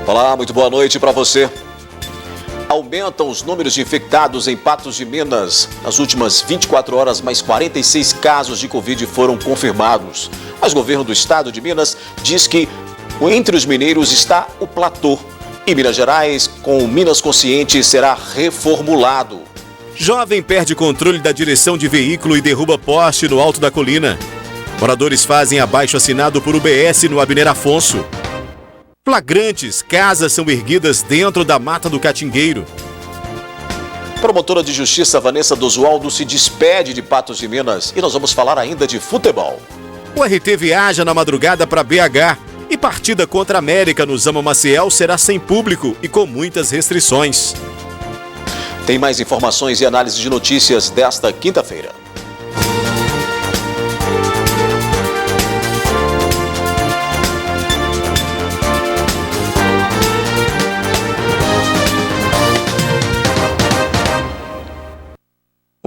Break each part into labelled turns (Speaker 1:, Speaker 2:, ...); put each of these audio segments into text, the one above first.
Speaker 1: Olá, muito boa noite para você. Aumentam os números de infectados em Patos de Minas. Nas últimas 24 horas, mais 46 casos de Covid foram confirmados. Mas o governo do estado de Minas diz que entre os mineiros está o platô. E Minas Gerais, com o Minas Consciente, será reformulado.
Speaker 2: Jovem perde controle da direção de veículo e derruba poste no alto da colina. Moradores fazem abaixo-assinado por UBS no Abner Afonso. Flagrantes, casas são erguidas dentro da Mata do Catingueiro.
Speaker 1: Promotora de Justiça Vanessa Dosualdo se despede de Patos de Minas e nós vamos falar ainda de futebol.
Speaker 2: O RT viaja na madrugada para BH e partida contra a América no Zama Maciel será sem público e com muitas restrições.
Speaker 1: Tem mais informações e análise de notícias desta quinta-feira.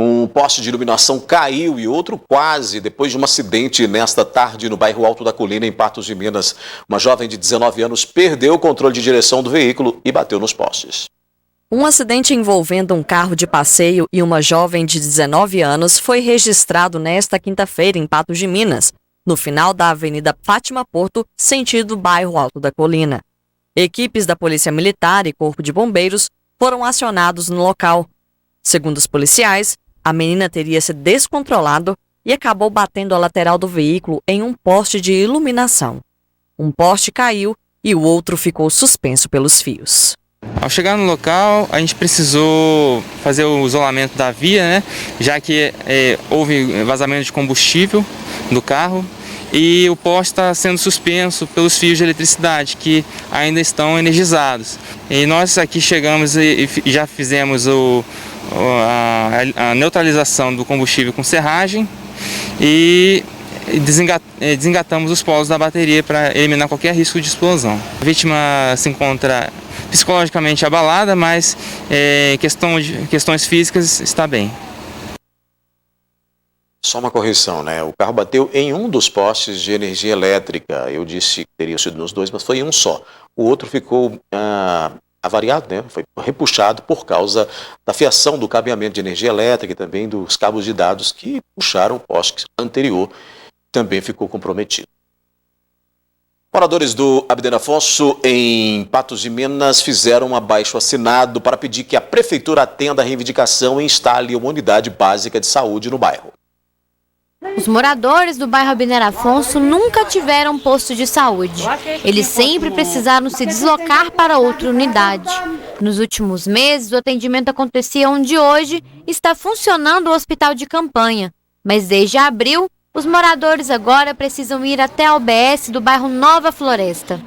Speaker 1: Um poste de iluminação caiu e outro quase depois de um acidente nesta tarde no bairro Alto da Colina, em Patos de Minas. Uma jovem de 19 anos perdeu o controle de direção do veículo e bateu nos postes.
Speaker 3: Um acidente envolvendo um carro de passeio e uma jovem de 19 anos foi registrado nesta quinta-feira em Patos de Minas, no final da Avenida Fátima Porto, sentido bairro Alto da Colina. Equipes da Polícia Militar e Corpo de Bombeiros foram acionados no local. Segundo os policiais, a menina teria se descontrolado e acabou batendo a lateral do veículo em um poste de iluminação. Um poste caiu e o outro ficou suspenso pelos fios.
Speaker 4: Ao chegar no local, a gente precisou fazer o isolamento da via, né? Já que houve vazamento de combustível do carro e o poste está sendo suspenso pelos fios de eletricidade que ainda estão energizados. E nós aqui chegamos e já fizemos a neutralização do combustível com serragem e desengatamos os polos da bateria para eliminar qualquer risco de explosão. A vítima se encontra psicologicamente abalada, mas questões físicas está bem.
Speaker 1: Só uma correção, né? O carro bateu em um dos postes de energia elétrica. Eu disse que teria sido nos dois, mas foi em um só. O outro ficou avariado, né? Foi repuxado por causa da fiação do cabeamento de energia elétrica e também dos cabos de dados que puxaram o poste anterior. Também ficou comprometido. Moradores do Abner Afonso, em Patos de Minas, fizeram um abaixo-assinado para pedir que a prefeitura atenda a reivindicação e instale uma unidade básica de saúde no bairro.
Speaker 5: Os moradores do bairro Abner Afonso nunca tiveram posto de saúde. Eles sempre precisaram se deslocar para outra unidade. Nos últimos meses, o atendimento acontecia onde hoje está funcionando o hospital de campanha. Mas desde abril, os moradores agora precisam ir até a UBS do bairro Nova Floresta.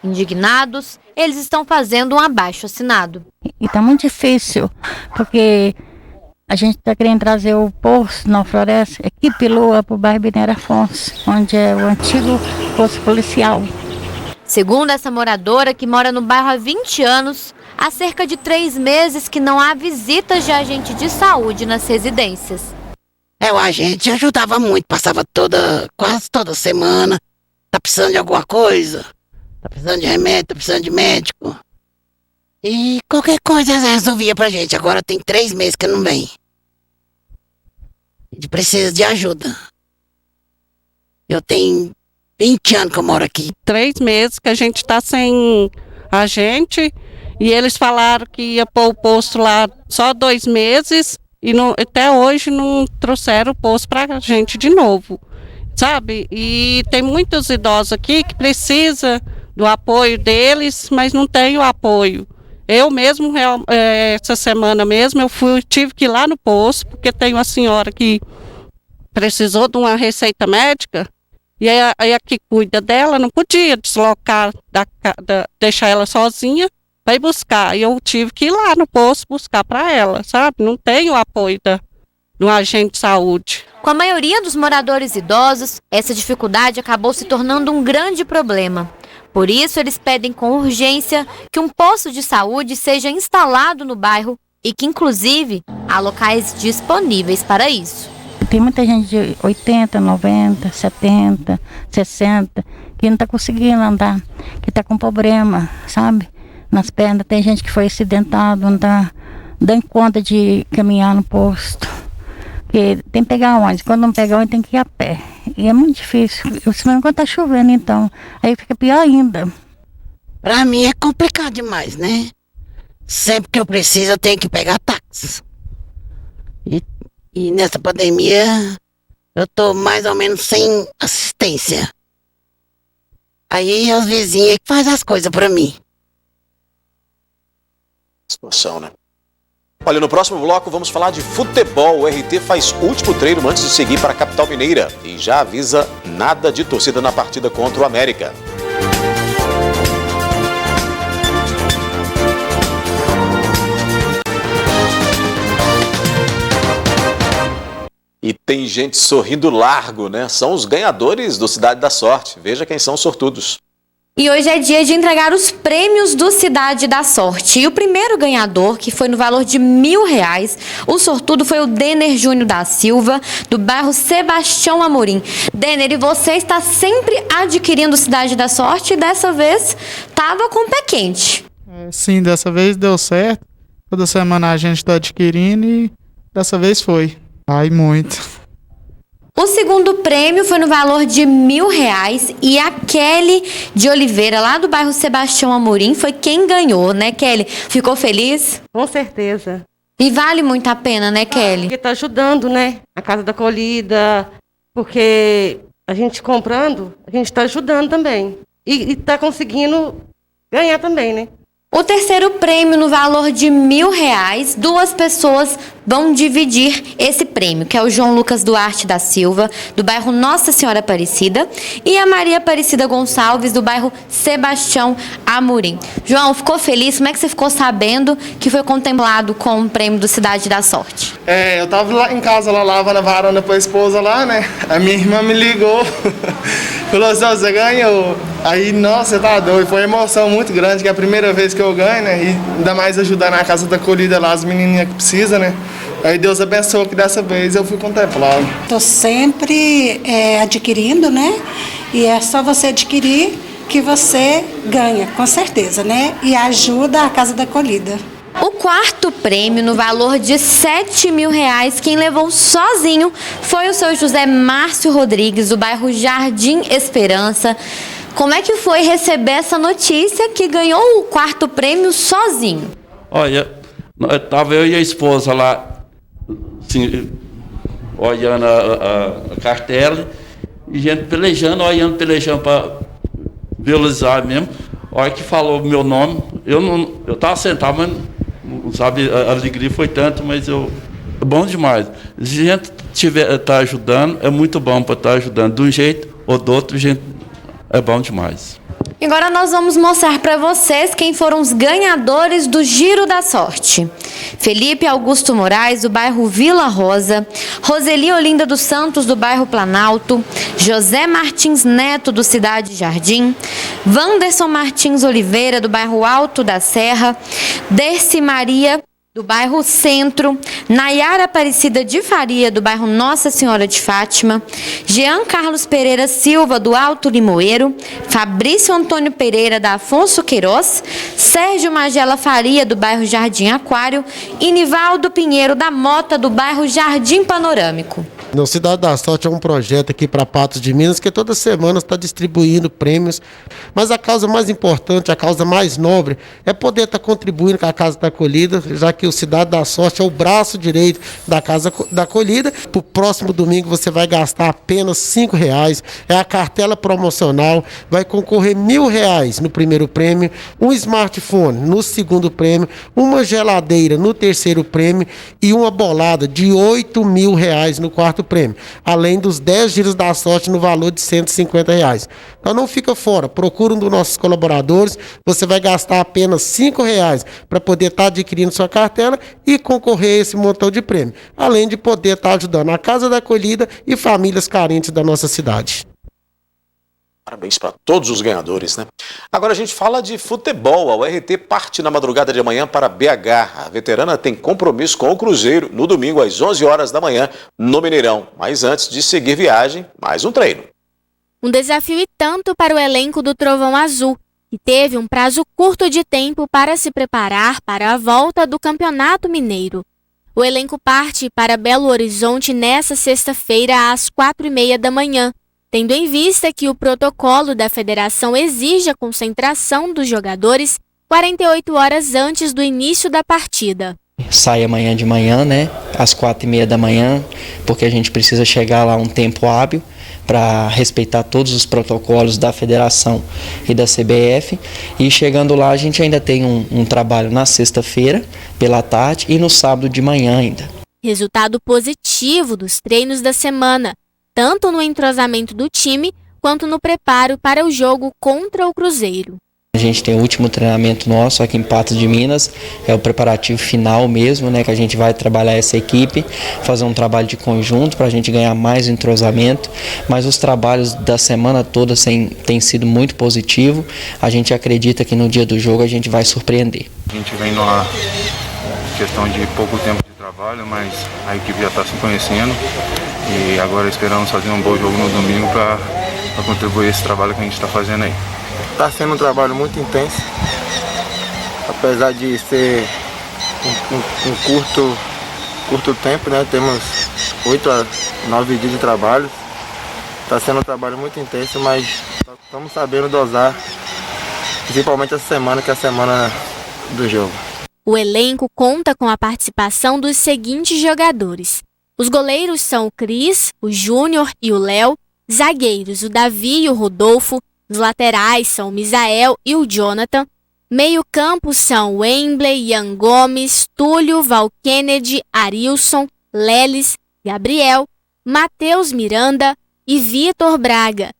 Speaker 5: Indignados, eles estão fazendo um abaixo-assinado.
Speaker 6: E está muito difícil, porque a gente está querendo trazer o posto Nova Floresta, equipe Lua, para o bairro Abner Afonso, onde é o antigo posto policial.
Speaker 5: Segundo essa moradora, que mora no bairro há 20 anos, há cerca de 3 meses que não há visitas de agente de saúde nas residências.
Speaker 7: O agente ajudava muito, passava quase toda semana. Tá precisando de alguma coisa? Tá precisando de remédio, tá precisando de médico? E qualquer coisa resolvia pra gente. Agora tem 3 meses que não vem. A gente precisa de ajuda. Eu tenho 20 anos que eu moro aqui.
Speaker 8: 3 meses que a gente tá sem agente e eles falaram que ia pôr o posto lá só 2 meses. E até hoje não trouxeram o posto para a gente de novo, sabe? E tem muitos idosos aqui que precisam do apoio deles, mas não tem o apoio. Eu mesmo, essa semana mesmo, tive que ir lá no posto, porque tem uma senhora que precisou de uma receita médica, e a que cuida dela não podia deslocar, deixar ela sozinha, vai buscar, e eu tive que ir lá no posto buscar para ela, sabe? Não tem o apoio do agente de saúde.
Speaker 5: Com a maioria dos moradores idosos, essa dificuldade acabou se tornando um grande problema. Por isso, eles pedem com urgência que um posto de saúde seja instalado no bairro e que, inclusive, há locais disponíveis para isso.
Speaker 6: Tem muita gente de 80, 90, 70, 60 que não está conseguindo andar, que está com problema, sabe? Nas pernas, tem gente que foi acidentado, não está dando conta de caminhar no posto. Porque tem que pegar ônibus, quando não pegar ônibus tem que ir a pé. E é muito difícil, principalmente quando está chovendo então, aí fica pior ainda.
Speaker 7: Pra mim é complicado demais, né? Sempre que eu preciso eu tenho que pegar táxi. E nessa pandemia eu tô mais ou menos sem assistência. Aí as vizinhas que fazem as coisas pra mim.
Speaker 1: Situação, né? Olha, no próximo bloco vamos falar de futebol. O RT faz último treino antes de seguir para a capital mineira e já avisa nada de torcida na partida contra o América. E tem gente sorrindo largo, né? São os ganhadores do Cidade da Sorte. Veja quem são os sortudos.
Speaker 9: E hoje é dia de entregar os prêmios do Cidade da Sorte. E o primeiro ganhador, que foi no valor de R$1.000, o sortudo foi o Denner Júnior da Silva, do bairro Sebastião Amorim. Denner, e você está sempre adquirindo o Cidade da Sorte e dessa vez estava com o pé quente.
Speaker 10: Sim, dessa vez deu certo. Toda semana a gente está adquirindo e dessa vez foi. Ai, muito.
Speaker 9: O segundo prêmio foi no valor de R$1.000 e a Kelly de Oliveira, lá do bairro Sebastião Amorim, foi quem ganhou, né, Kelly? Ficou feliz?
Speaker 11: Com certeza.
Speaker 9: E vale muito a pena, né, Kelly?
Speaker 11: Porque está ajudando, né, a Casa da Acolhida, porque a gente comprando, a gente está ajudando também. E está conseguindo ganhar também, né?
Speaker 9: O terceiro prêmio, no valor de R$1.000, 2 pessoas vão dividir esse prêmio, que é o João Lucas Duarte da Silva, do bairro Nossa Senhora Aparecida, e a Maria Aparecida Gonçalves, do bairro Sebastião Amorim. João, ficou feliz? Como é que você ficou sabendo que foi contemplado com o prêmio do Cidade da Sorte?
Speaker 10: Eu tava lá em casa, lá lavando a varanda pra esposa lá, né? A minha irmã me ligou, falou assim, você ganhou. Aí, nossa, você tá doido, foi uma emoção muito grande, que é a primeira vez que eu ganho, né? E ainda mais ajudar na Casa da Acolhida lá, as menininhas que precisam, né? Aí Deus abençoou que dessa vez eu fui contemplado.
Speaker 12: Tô sempre adquirindo, né? E é só você adquirir que você ganha, com certeza, né? E ajuda a Casa da Acolhida.
Speaker 9: O quarto prêmio, no valor de R$7.000, quem levou sozinho foi o seu José Márcio Rodrigues, do bairro Jardim Esperança. Como é que foi receber essa notícia que ganhou o quarto prêmio sozinho?
Speaker 13: Olha, estava eu e a esposa lá, assim, olhando a cartela, e gente pelejando para visualizar mesmo. A hora que falou o meu nome, eu estava sentado, mas não sabe, a alegria foi tanto, mas é bom demais. Se a gente tá ajudando, é muito bom para estar ajudando. De um jeito ou do outro, gente, é bom demais.
Speaker 9: E agora nós vamos mostrar para vocês quem foram os ganhadores do Giro da Sorte. Felipe Augusto Moraes, do bairro Vila Rosa, Roseli Olinda dos Santos, do bairro Planalto, José Martins Neto, do Cidade Jardim, Wanderson Martins Oliveira, do bairro Alto da Serra, Dercy Maria, do bairro Centro, Nayara Aparecida de Faria, do bairro Nossa Senhora de Fátima, Jean Carlos Pereira Silva, do Alto Limoeiro, Fabrício Antônio Pereira, da Afonso Queiroz, Sérgio Magela Faria, do bairro Jardim Aquário, e Nivaldo Pinheiro da Mota, do bairro Jardim Panorâmico.
Speaker 14: O Cidade da Sorte é um projeto aqui para Patos de Minas que toda semana está distribuindo prêmios, mas a causa mais importante, a causa mais nobre é poder estar contribuindo com a Casa da Acolhida, já que o Cidade da Sorte é o braço direito da Casa da Acolhida. Para o próximo domingo você vai gastar apenas R$5, é a cartela promocional, vai concorrer R$1.000 no primeiro prêmio, um smartphone no segundo prêmio, uma geladeira no terceiro prêmio e uma bolada de R$8.000 no quarto prêmio, além dos 10 giros da sorte no valor de R$150. Então não fica fora, procura um dos nossos colaboradores, você vai gastar apenas R$5 para poder estar adquirindo sua cartela e concorrer a esse montão de prêmio, além de poder estar ajudando a Casa da Acolhida e famílias carentes da nossa cidade.
Speaker 1: Parabéns para todos os ganhadores, né? Agora a gente fala de futebol. A URT parte na madrugada de amanhã para BH. A veterana tem compromisso com o Cruzeiro no domingo às 11 horas da manhã no Mineirão. Mas antes de seguir viagem, mais um treino.
Speaker 15: Um desafio tanto para o elenco do Trovão Azul, que teve um prazo curto de tempo para se preparar para a volta do Campeonato Mineiro. O elenco parte para Belo Horizonte nesta sexta-feira às 4h30 da manhã, tendo em vista que o protocolo da federação exige a concentração dos jogadores 48 horas antes do início da partida.
Speaker 16: Sai amanhã de manhã, né, às 4h30 da manhã, porque a gente precisa chegar lá um tempo hábil para respeitar todos os protocolos da federação e da CBF. E chegando lá a gente ainda tem um trabalho na sexta-feira, pela tarde, e no sábado de manhã ainda.
Speaker 15: Resultado positivo dos treinos da semana, tanto no entrosamento do time, quanto no preparo para o jogo contra o Cruzeiro.
Speaker 16: A gente tem o último treinamento nosso aqui em Patos de Minas, é o preparativo final mesmo, né, que a gente vai trabalhar essa equipe, fazer um trabalho de conjunto para a gente ganhar mais entrosamento, mas os trabalhos da semana toda têm sido muito positivos. A gente acredita que no dia do jogo a gente vai surpreender.
Speaker 17: A gente vem numa questão de pouco tempo de trabalho, mas a equipe já está se conhecendo e agora esperamos fazer um bom jogo no domingo para contribuir esse trabalho que a gente está fazendo aí.
Speaker 10: Está sendo um trabalho muito intenso, apesar de ser um curto tempo, né? Temos 8 a 9 dias de trabalho. Está sendo um trabalho muito intenso, mas estamos sabendo dosar, principalmente essa semana, que é a semana do jogo.
Speaker 15: O elenco conta com a participação dos seguintes jogadores. Os goleiros são o Cris, o Júnior e o Léo, zagueiros o Davi e o Rodolfo, os laterais são o Misael e o Jonathan, meio-campo são o Wembley, Ian Gomes, Túlio, Val Kennedy, Arilson, Lelis, Gabriel, Matheus Miranda e Vitor Braga.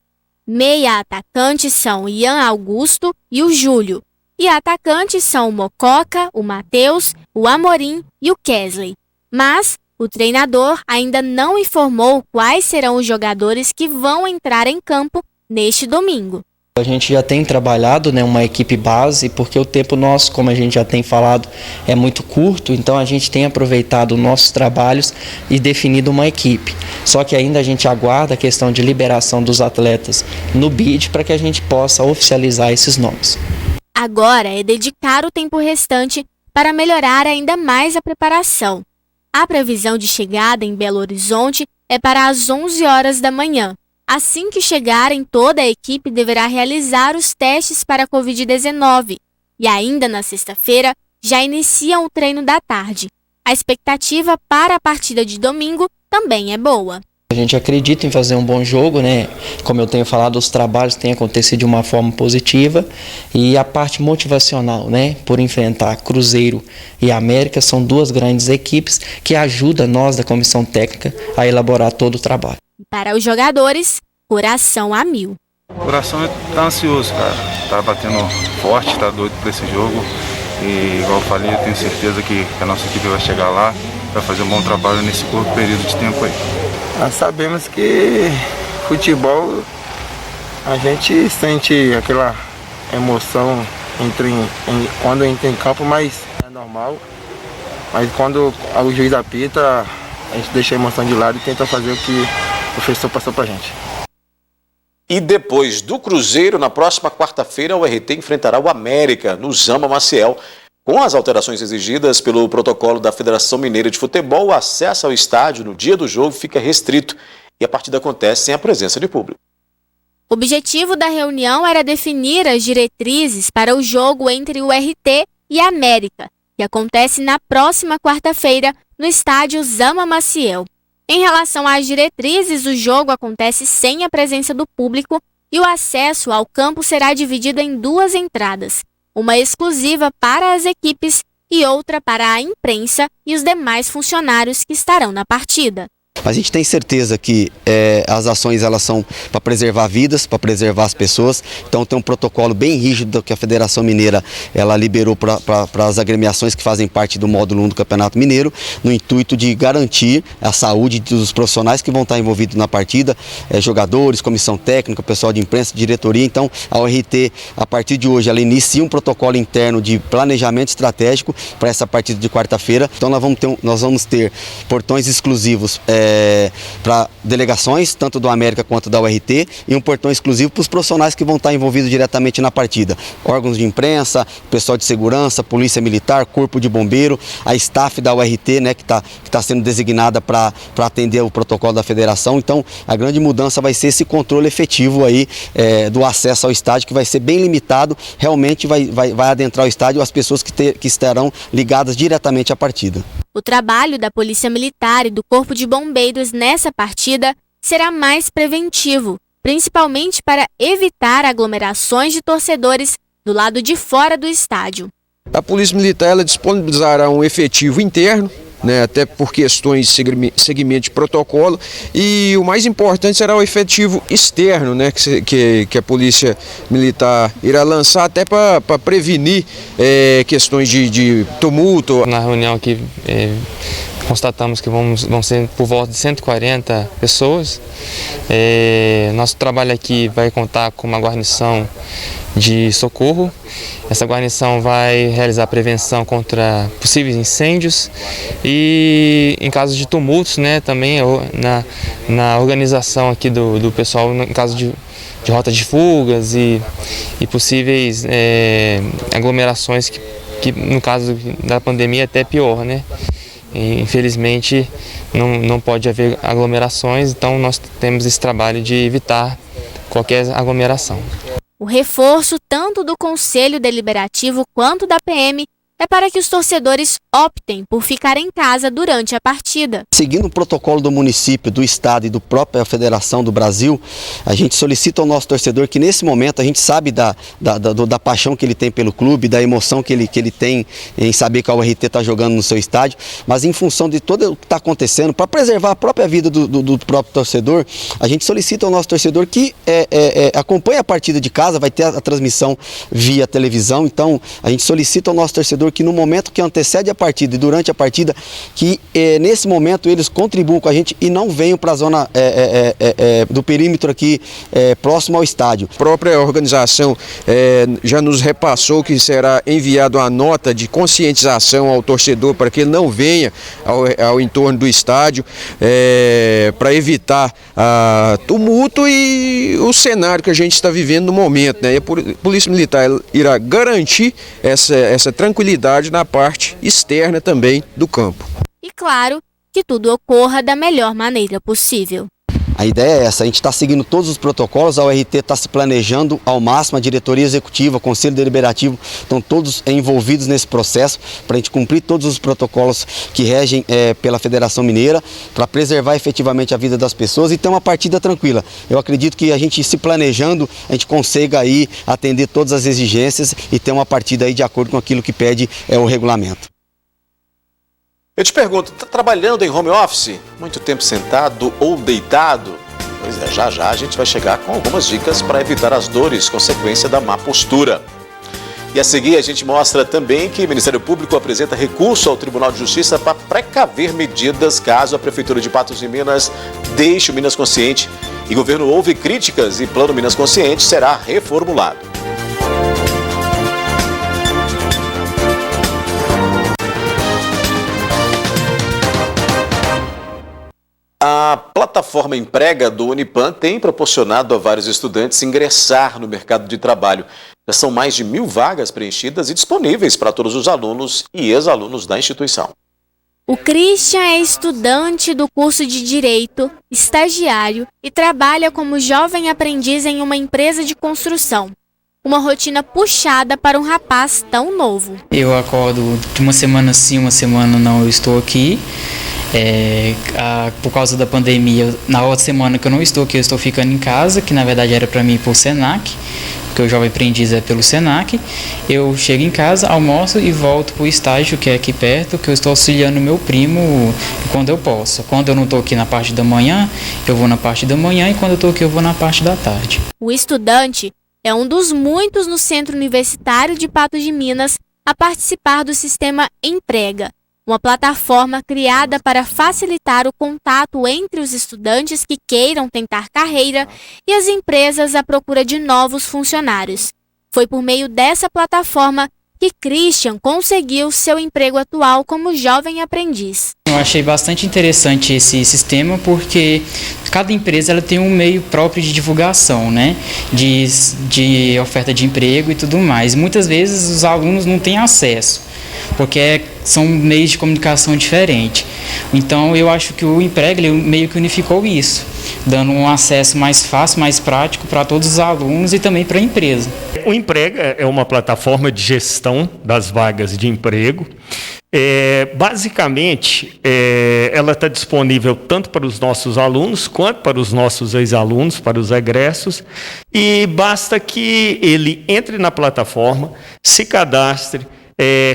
Speaker 15: Meia-atacantes são Ian Augusto e o Júlio, e atacantes são o Mococa, o Matheus, o Amorim e o Kesley. Mas o treinador ainda não informou quais serão os jogadores que vão entrar em campo neste domingo.
Speaker 16: A gente já tem trabalhado, né, uma equipe base, porque o tempo nosso, como a gente já tem falado, é muito curto, então a gente tem aproveitado nossos trabalhos e definido uma equipe. Só que ainda a gente aguarda a questão de liberação dos atletas no BID para que a gente possa oficializar esses nomes.
Speaker 15: Agora é dedicar o tempo restante para melhorar ainda mais a preparação. A previsão de chegada em Belo Horizonte é para as 11 horas da manhã. Assim que chegarem, toda a equipe deverá realizar os testes para a Covid-19 e ainda na sexta-feira já iniciam o treino da tarde. A expectativa para a partida de domingo também é boa.
Speaker 16: A gente acredita em fazer um bom jogo, né? Como eu tenho falado, os trabalhos têm acontecido de uma forma positiva e a parte motivacional, né? Por enfrentar Cruzeiro e América, são duas grandes equipes que ajudam nós da comissão técnica a elaborar todo o trabalho.
Speaker 15: Para os jogadores, coração a mil.
Speaker 17: O coração está ansioso, cara. Tá batendo forte, tá doido para esse jogo. E igual eu falei, eu tenho certeza que a nossa equipe vai chegar lá, vai fazer um bom trabalho nesse curto período de tempo aí.
Speaker 10: Nós sabemos que futebol, a gente sente aquela emoção quando entra em campo, mas é normal. Mas quando o juiz apita, a gente deixa a emoção de lado e tenta fazer o que o professor passou pra gente.
Speaker 1: E depois do Cruzeiro, na próxima quarta-feira, o RT enfrentará o América no Zama Maciel. Com as alterações exigidas pelo protocolo da Federação Mineira de Futebol, o acesso ao estádio no dia do jogo fica restrito e a partida acontece sem a presença de público.
Speaker 15: O objetivo da reunião era definir as diretrizes para o jogo entre o RT e a América, que acontece na próxima quarta-feira no estádio Zama Maciel. Em relação às diretrizes, o jogo acontece sem a presença do público e o acesso ao campo será dividido em duas entradas, uma exclusiva para as equipes e outra para a imprensa e os demais funcionários que estarão na partida.
Speaker 18: A gente tem certeza que as ações elas são para preservar vidas, para preservar as pessoas. Então tem um protocolo bem rígido que a Federação Mineira ela liberou para as agremiações que fazem parte do módulo 1 do Campeonato Mineiro, no intuito de garantir a saúde dos profissionais que vão estar envolvidos na partida, jogadores, comissão técnica, pessoal de imprensa, diretoria. Então a ORT, a partir de hoje, ela inicia um protocolo interno de planejamento estratégico para essa partida de quarta-feira. Então nós vamos ter portões exclusivos para delegações, tanto do América quanto da URT, e um portão exclusivo para os profissionais que vão estar envolvidos diretamente na partida. Órgãos de imprensa, pessoal de segurança, polícia militar, corpo de bombeiro, a staff da URT, né, que tá sendo designada para atender o protocolo da federação. Então, a grande mudança vai ser esse controle efetivo aí do acesso ao estádio, que vai ser bem limitado, realmente vai adentrar o estádio as pessoas que estarão ligadas diretamente à partida.
Speaker 15: O trabalho da Polícia Militar e do Corpo de Bombeiros nessa partida será mais preventivo, principalmente para evitar aglomerações de torcedores do lado de fora do estádio.
Speaker 19: A Polícia Militar ela disponibilizará um efetivo interno, né, até por questões de seguimento de protocolo, e o mais importante será o efetivo externo, né, que a Polícia Militar irá lançar até para prevenir questões de tumulto.
Speaker 4: Na reunião aqui constatamos que vão ser por volta de 140 pessoas. Nosso trabalho aqui vai contar com uma guarnição de socorro. Essa guarnição vai realizar prevenção contra possíveis incêndios e em caso de tumultos, né, também na organização aqui do pessoal, em caso de rota de fugas e possíveis aglomerações que no caso da pandemia é até pior, né? E, infelizmente não pode haver aglomerações, então nós temos esse trabalho de evitar qualquer aglomeração.
Speaker 15: O reforço tanto do Conselho Deliberativo quanto da PM é para que os torcedores optem por ficar em casa durante a partida.
Speaker 18: Seguindo o protocolo do município, do estado e do própria Federação do Brasil, a gente solicita ao nosso torcedor que nesse momento a gente sabe da paixão que ele tem pelo clube, da emoção que ele tem em saber que a URT está jogando no seu estádio, mas em função de tudo o que está acontecendo, para preservar a própria vida do próprio torcedor, a gente solicita ao nosso torcedor que acompanhe a partida de casa, vai ter a transmissão via televisão, então a gente solicita ao nosso torcedor que no momento que antecede a partida e durante a partida, que nesse momento eles contribuam com a gente e não venham para a zona do perímetro aqui próximo ao estádio.
Speaker 19: A própria organização já nos repassou que será enviado uma nota de conscientização ao torcedor para que ele não venha ao entorno do estádio para evitar tumulto e o cenário que a gente está vivendo no momento, né? E a Polícia Militar irá garantir essa tranquilidade na parte externa também do campo.
Speaker 15: E claro, que tudo ocorra da melhor maneira possível.
Speaker 18: A ideia é essa, a gente está seguindo todos os protocolos, a URT está se planejando ao máximo, a diretoria executiva, o Conselho Deliberativo estão todos envolvidos nesse processo para a gente cumprir todos os protocolos que regem pela Federação Mineira, para preservar efetivamente a vida das pessoas e ter uma partida tranquila. Eu acredito que a gente se planejando, a gente consiga aí atender todas as exigências e ter uma partida aí de acordo com aquilo que pede o regulamento.
Speaker 1: Eu te pergunto, está trabalhando em home office? Muito tempo sentado ou deitado? Pois é, já a gente vai chegar com algumas dicas para evitar as dores, consequência da má postura. E a seguir a gente mostra também que o Ministério Público apresenta recurso ao Tribunal de Justiça para precaver medidas caso a Prefeitura de Patos de Minas deixe o Minas Consciente. E o governo ouve críticas e Plano Minas Consciente será reformulado. A plataforma Emprega do Unipan tem proporcionado a vários estudantes ingressar no mercado de trabalho. Já são mais de 1.000 vagas preenchidas e disponíveis para todos os alunos e ex-alunos da instituição.
Speaker 15: O Christian é estudante do curso de Direito, estagiário e trabalha como jovem aprendiz em uma empresa de construção. Uma rotina puxada para um rapaz tão novo.
Speaker 20: Eu acordo de uma semana sim, uma semana não, eu estou aqui. Por causa da pandemia, na outra semana que eu não estou aqui, eu estou ficando em casa, que na verdade era para mim ir para o Senac, porque o Jovem Aprendiz é pelo Senac. Eu chego em casa, almoço e volto para o estágio, que é aqui perto, que eu estou auxiliando meu primo quando eu posso. Quando eu não estou aqui na parte da manhã, eu vou na parte da manhã, e quando eu estou aqui, eu vou na parte da tarde.
Speaker 15: O estudante é um dos muitos no Centro Universitário de Patos de Minas a participar do sistema Emprega, uma plataforma criada para facilitar o contato entre os estudantes que queiram tentar carreira e as empresas à procura de novos funcionários. Foi por meio dessa plataforma que Christian conseguiu seu emprego atual como jovem aprendiz.
Speaker 20: Eu achei bastante interessante esse sistema porque cada empresa ela tem um meio próprio de divulgação, né? De oferta de emprego e tudo mais. Muitas vezes os alunos não têm acesso, porque são meios de comunicação diferentes. Então eu acho que o Emprega ele meio que unificou isso, dando um acesso mais fácil, mais prático para todos os alunos e também para a empresa.
Speaker 21: O Emprega é uma plataforma de gestão das vagas de emprego. Basicamente, ela está disponível tanto para os nossos alunos quanto para os nossos ex-alunos, para os egressos, e basta que ele entre na plataforma, se cadastre,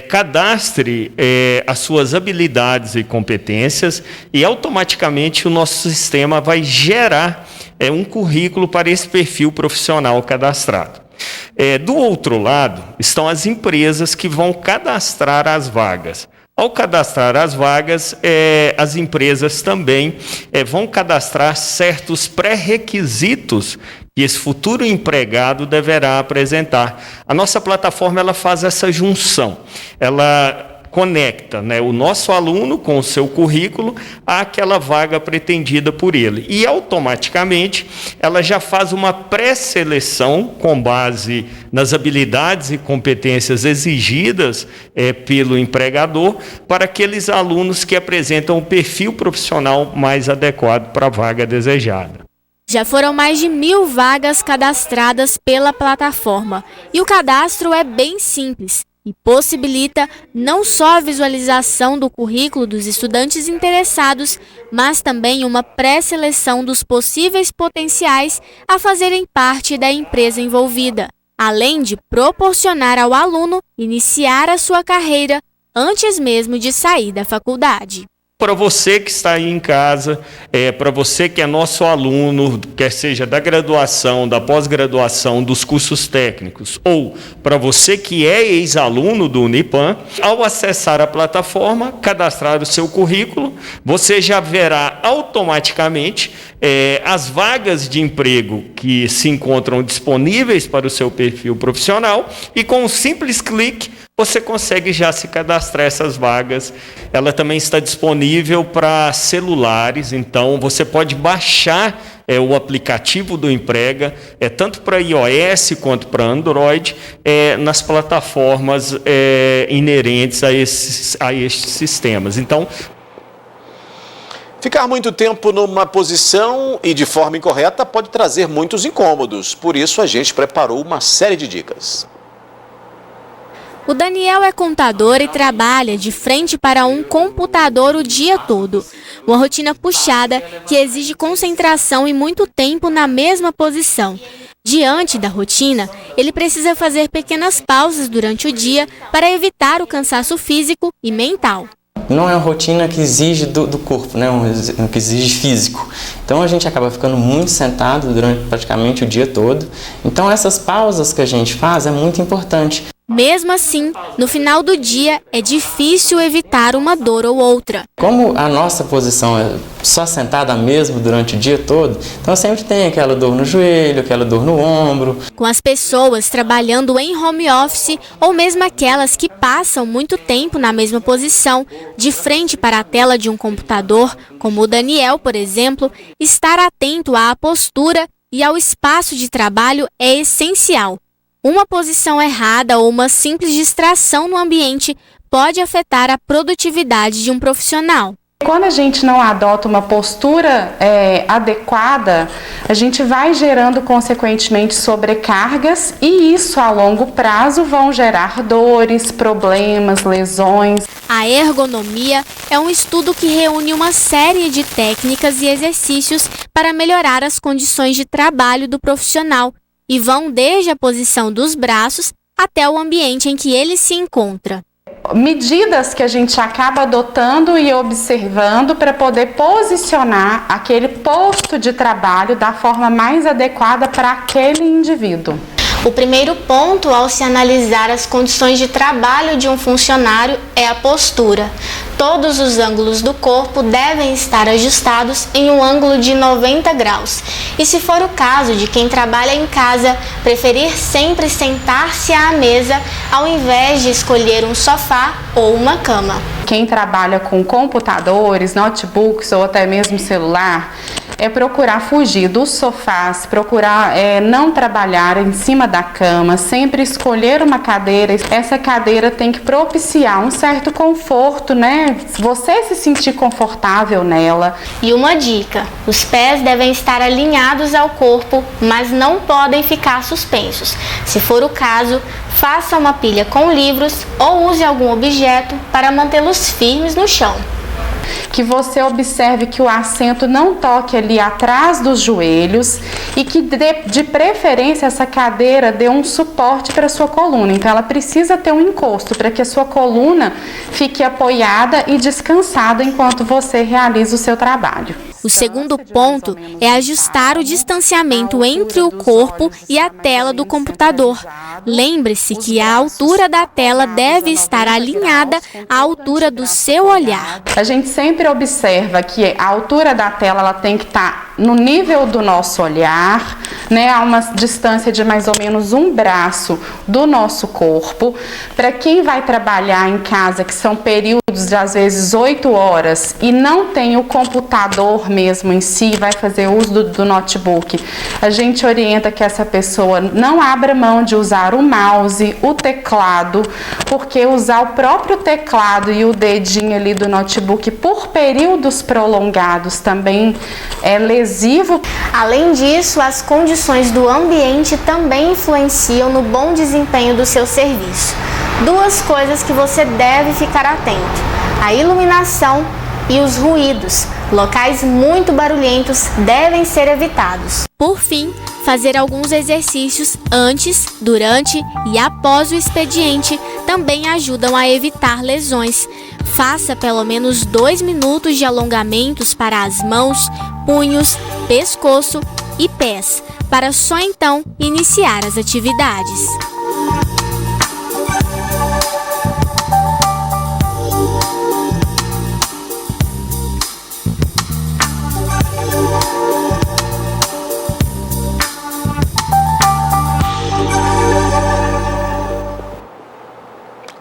Speaker 21: cadastre as suas habilidades e competências e automaticamente o nosso sistema vai gerar um currículo para esse perfil profissional cadastrado. Do outro lado, estão as empresas que vão cadastrar as vagas. Ao cadastrar as vagas, as empresas também vão cadastrar certos pré-requisitos que esse futuro empregado deverá apresentar. A nossa plataforma ela faz essa junção. Ela conecta, né, o nosso aluno com o seu currículo àquela vaga pretendida por ele. E, automaticamente, ela já faz uma pré-seleção com base nas habilidades e competências exigidas pelo empregador para aqueles alunos que apresentam o perfil profissional mais adequado para a vaga desejada.
Speaker 15: Já foram mais de 1.000 vagas cadastradas pela plataforma e o cadastro é bem simples e possibilita não só a visualização do currículo dos estudantes interessados, mas também uma pré-seleção dos possíveis potenciais a fazerem parte da empresa envolvida, além de proporcionar ao aluno iniciar a sua carreira antes mesmo de sair da faculdade.
Speaker 21: Para você que está aí em casa, para você que é nosso aluno, quer seja da graduação, da pós-graduação, dos cursos técnicos, ou para você que é ex-aluno do Unipam, ao acessar a plataforma, cadastrar o seu currículo, você já verá automaticamente as vagas de emprego que se encontram disponíveis para o seu perfil profissional e com um simples clique, você consegue já se cadastrar essas vagas. Ela também está disponível para celulares, então você pode baixar o aplicativo do Emprega, tanto para iOS quanto para Android, nas plataformas inerentes a esses sistemas. Então,
Speaker 1: ficar muito tempo numa posição e de forma incorreta pode trazer muitos incômodos. Por isso, a gente preparou uma série de dicas.
Speaker 15: O Daniel é contador e trabalha de frente para um computador o dia todo. Uma rotina puxada que exige concentração e muito tempo na mesma posição. Diante da rotina, ele precisa fazer pequenas pausas durante o dia para evitar o cansaço físico e mental.
Speaker 22: Não é uma rotina que exige do corpo, né? Que exige físico. Então a gente acaba ficando muito sentado durante praticamente o dia todo. Então essas pausas que a gente faz é muito importante.
Speaker 15: Mesmo assim, no final do dia é difícil evitar uma dor ou outra.
Speaker 22: Como a nossa posição é só sentada mesmo durante o dia todo, então sempre tem aquela dor no joelho, aquela dor no ombro.
Speaker 15: Com as pessoas trabalhando em home office ou mesmo aquelas que passam muito tempo na mesma posição, de frente para a tela de um computador, como o Daniel, por exemplo, estar atento à postura e ao espaço de trabalho é essencial. Uma posição errada ou uma simples distração no ambiente pode afetar a produtividade de um profissional.
Speaker 23: Quando a gente não adota uma postura adequada, a gente vai gerando consequentemente sobrecargas e isso a longo prazo vão gerar dores, problemas, lesões.
Speaker 15: A ergonomia é um estudo que reúne uma série de técnicas e exercícios para melhorar as condições de trabalho do profissional e vão desde a posição dos braços até o ambiente em que ele se encontra.
Speaker 23: Medidas que a gente acaba adotando e observando para poder posicionar aquele posto de trabalho da forma mais adequada para aquele indivíduo.
Speaker 15: O primeiro ponto ao se analisar as condições de trabalho de um funcionário é a postura. Todos os ângulos do corpo devem estar ajustados em um ângulo de 90 graus. E se for o caso de quem trabalha em casa, preferir sempre sentar-se à mesa ao invés de escolher um sofá ou uma cama.
Speaker 23: Quem trabalha com computadores, notebooks ou até mesmo celular, é procurar fugir dos sofás, procurar não trabalhar em cima da cama, sempre escolher uma cadeira. Essa cadeira tem que propiciar um certo conforto, né? Você se sentir confortável nela.
Speaker 15: E uma dica: os pés devem estar alinhados ao corpo, mas não podem ficar suspensos. Se for o caso, faça uma pilha com livros ou use algum objeto para mantê-los firmes no chão.
Speaker 23: Que você observe que o assento não toque ali atrás dos joelhos e que de preferência essa cadeira dê um suporte para a sua coluna. Então ela precisa ter um encosto para que a sua coluna fique apoiada e descansada enquanto você realiza o seu trabalho.
Speaker 15: O segundo ponto é ajustar o distanciamento entre o corpo e a tela do computador. Lembre-se que a altura da tela deve estar alinhada à altura do seu olhar.
Speaker 23: A gente sempre observa que a altura da tela ela tem que estar no nível do nosso olhar, né, a uma distância de mais ou menos um braço do nosso corpo. Para quem vai trabalhar em casa, que são períodos de às vezes 8 horas e não tem o computador mesmo em si, vai fazer uso do notebook, a gente orienta que essa pessoa não abra mão de usar o mouse, o teclado, porque usar o próprio teclado e o dedinho ali do notebook por períodos prolongados também é lesivo.
Speaker 15: Além disso, as condições do ambiente também influenciam no bom desempenho do seu serviço. Duas coisas que você deve ficar atento: a iluminação e os ruídos. Locais muito barulhentos devem ser evitados. Por fim, fazer alguns exercícios antes, durante e após o expediente também ajudam a evitar lesões. Faça pelo menos 2 minutos de alongamentos para as mãos, punhos, pescoço e pés, para só então iniciar as atividades.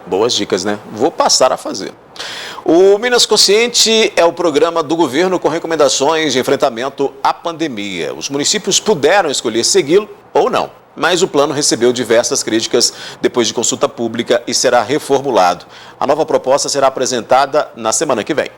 Speaker 1: Boas dicas, né? Vou passar a fazer. O Minas Consciente é o programa do governo com recomendações de enfrentamento à pandemia. Os municípios puderam escolher segui-lo ou não, mas o plano recebeu diversas críticas depois de consulta pública e será reformulado. A nova proposta será apresentada na semana que vem.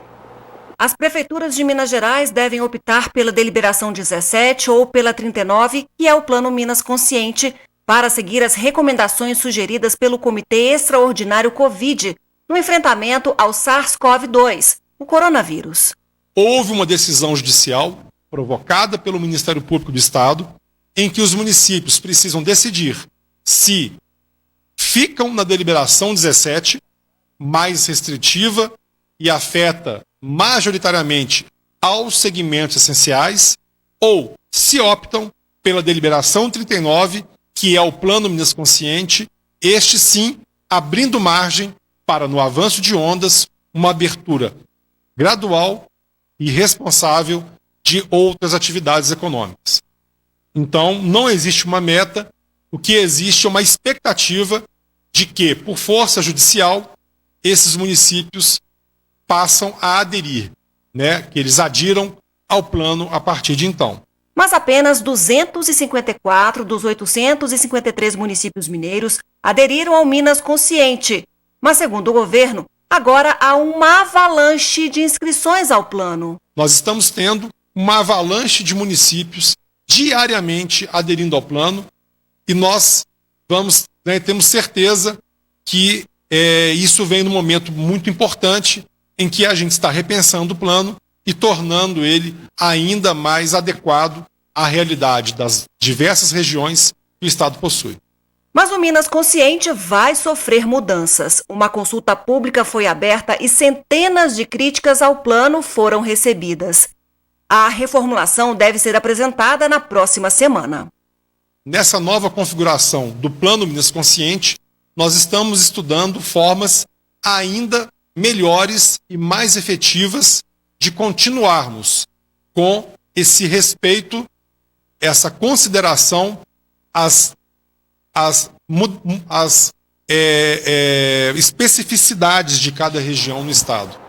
Speaker 2: As prefeituras de Minas Gerais devem optar pela deliberação 17 ou pela 39, que é o Plano Minas Consciente, para seguir as recomendações sugeridas pelo Comitê Extraordinário Covid no enfrentamento ao SARS-CoV-2, o coronavírus.
Speaker 3: Houve uma decisão judicial provocada pelo Ministério Público do Estado em que os municípios precisam decidir se ficam na deliberação 17, mais restritiva e afeta majoritariamente aos segmentos essenciais, ou se optam pela deliberação 39, que é o Plano Minas Consciente, este sim abrindo margem para, no avanço de ondas, uma abertura gradual e responsável de outras atividades econômicas. Então, não existe uma meta, o que existe é uma expectativa de que, por força judicial, esses municípios passam a aderir, né, que eles adiram ao plano a partir de então.
Speaker 2: Mas apenas 254 dos 853 municípios mineiros aderiram ao Minas Consciente. Mas, segundo o governo, agora há uma avalanche de inscrições ao plano.
Speaker 3: Nós estamos tendo uma avalanche de municípios diariamente aderindo ao plano e nós temos certeza que isso vem num momento muito importante em que a gente está repensando o plano e tornando ele ainda mais adequado à realidade das diversas regiões que o Estado possui.
Speaker 2: Mas o Minas Consciente vai sofrer mudanças. Uma consulta pública foi aberta e centenas de críticas ao plano foram recebidas. A reformulação deve ser apresentada na próxima semana.
Speaker 3: nessa nova configuração do Plano Minas Consciente, nós estamos estudando formas ainda melhores e mais efetivas de continuarmos com esse respeito, essa consideração às especificidades de cada região no estado.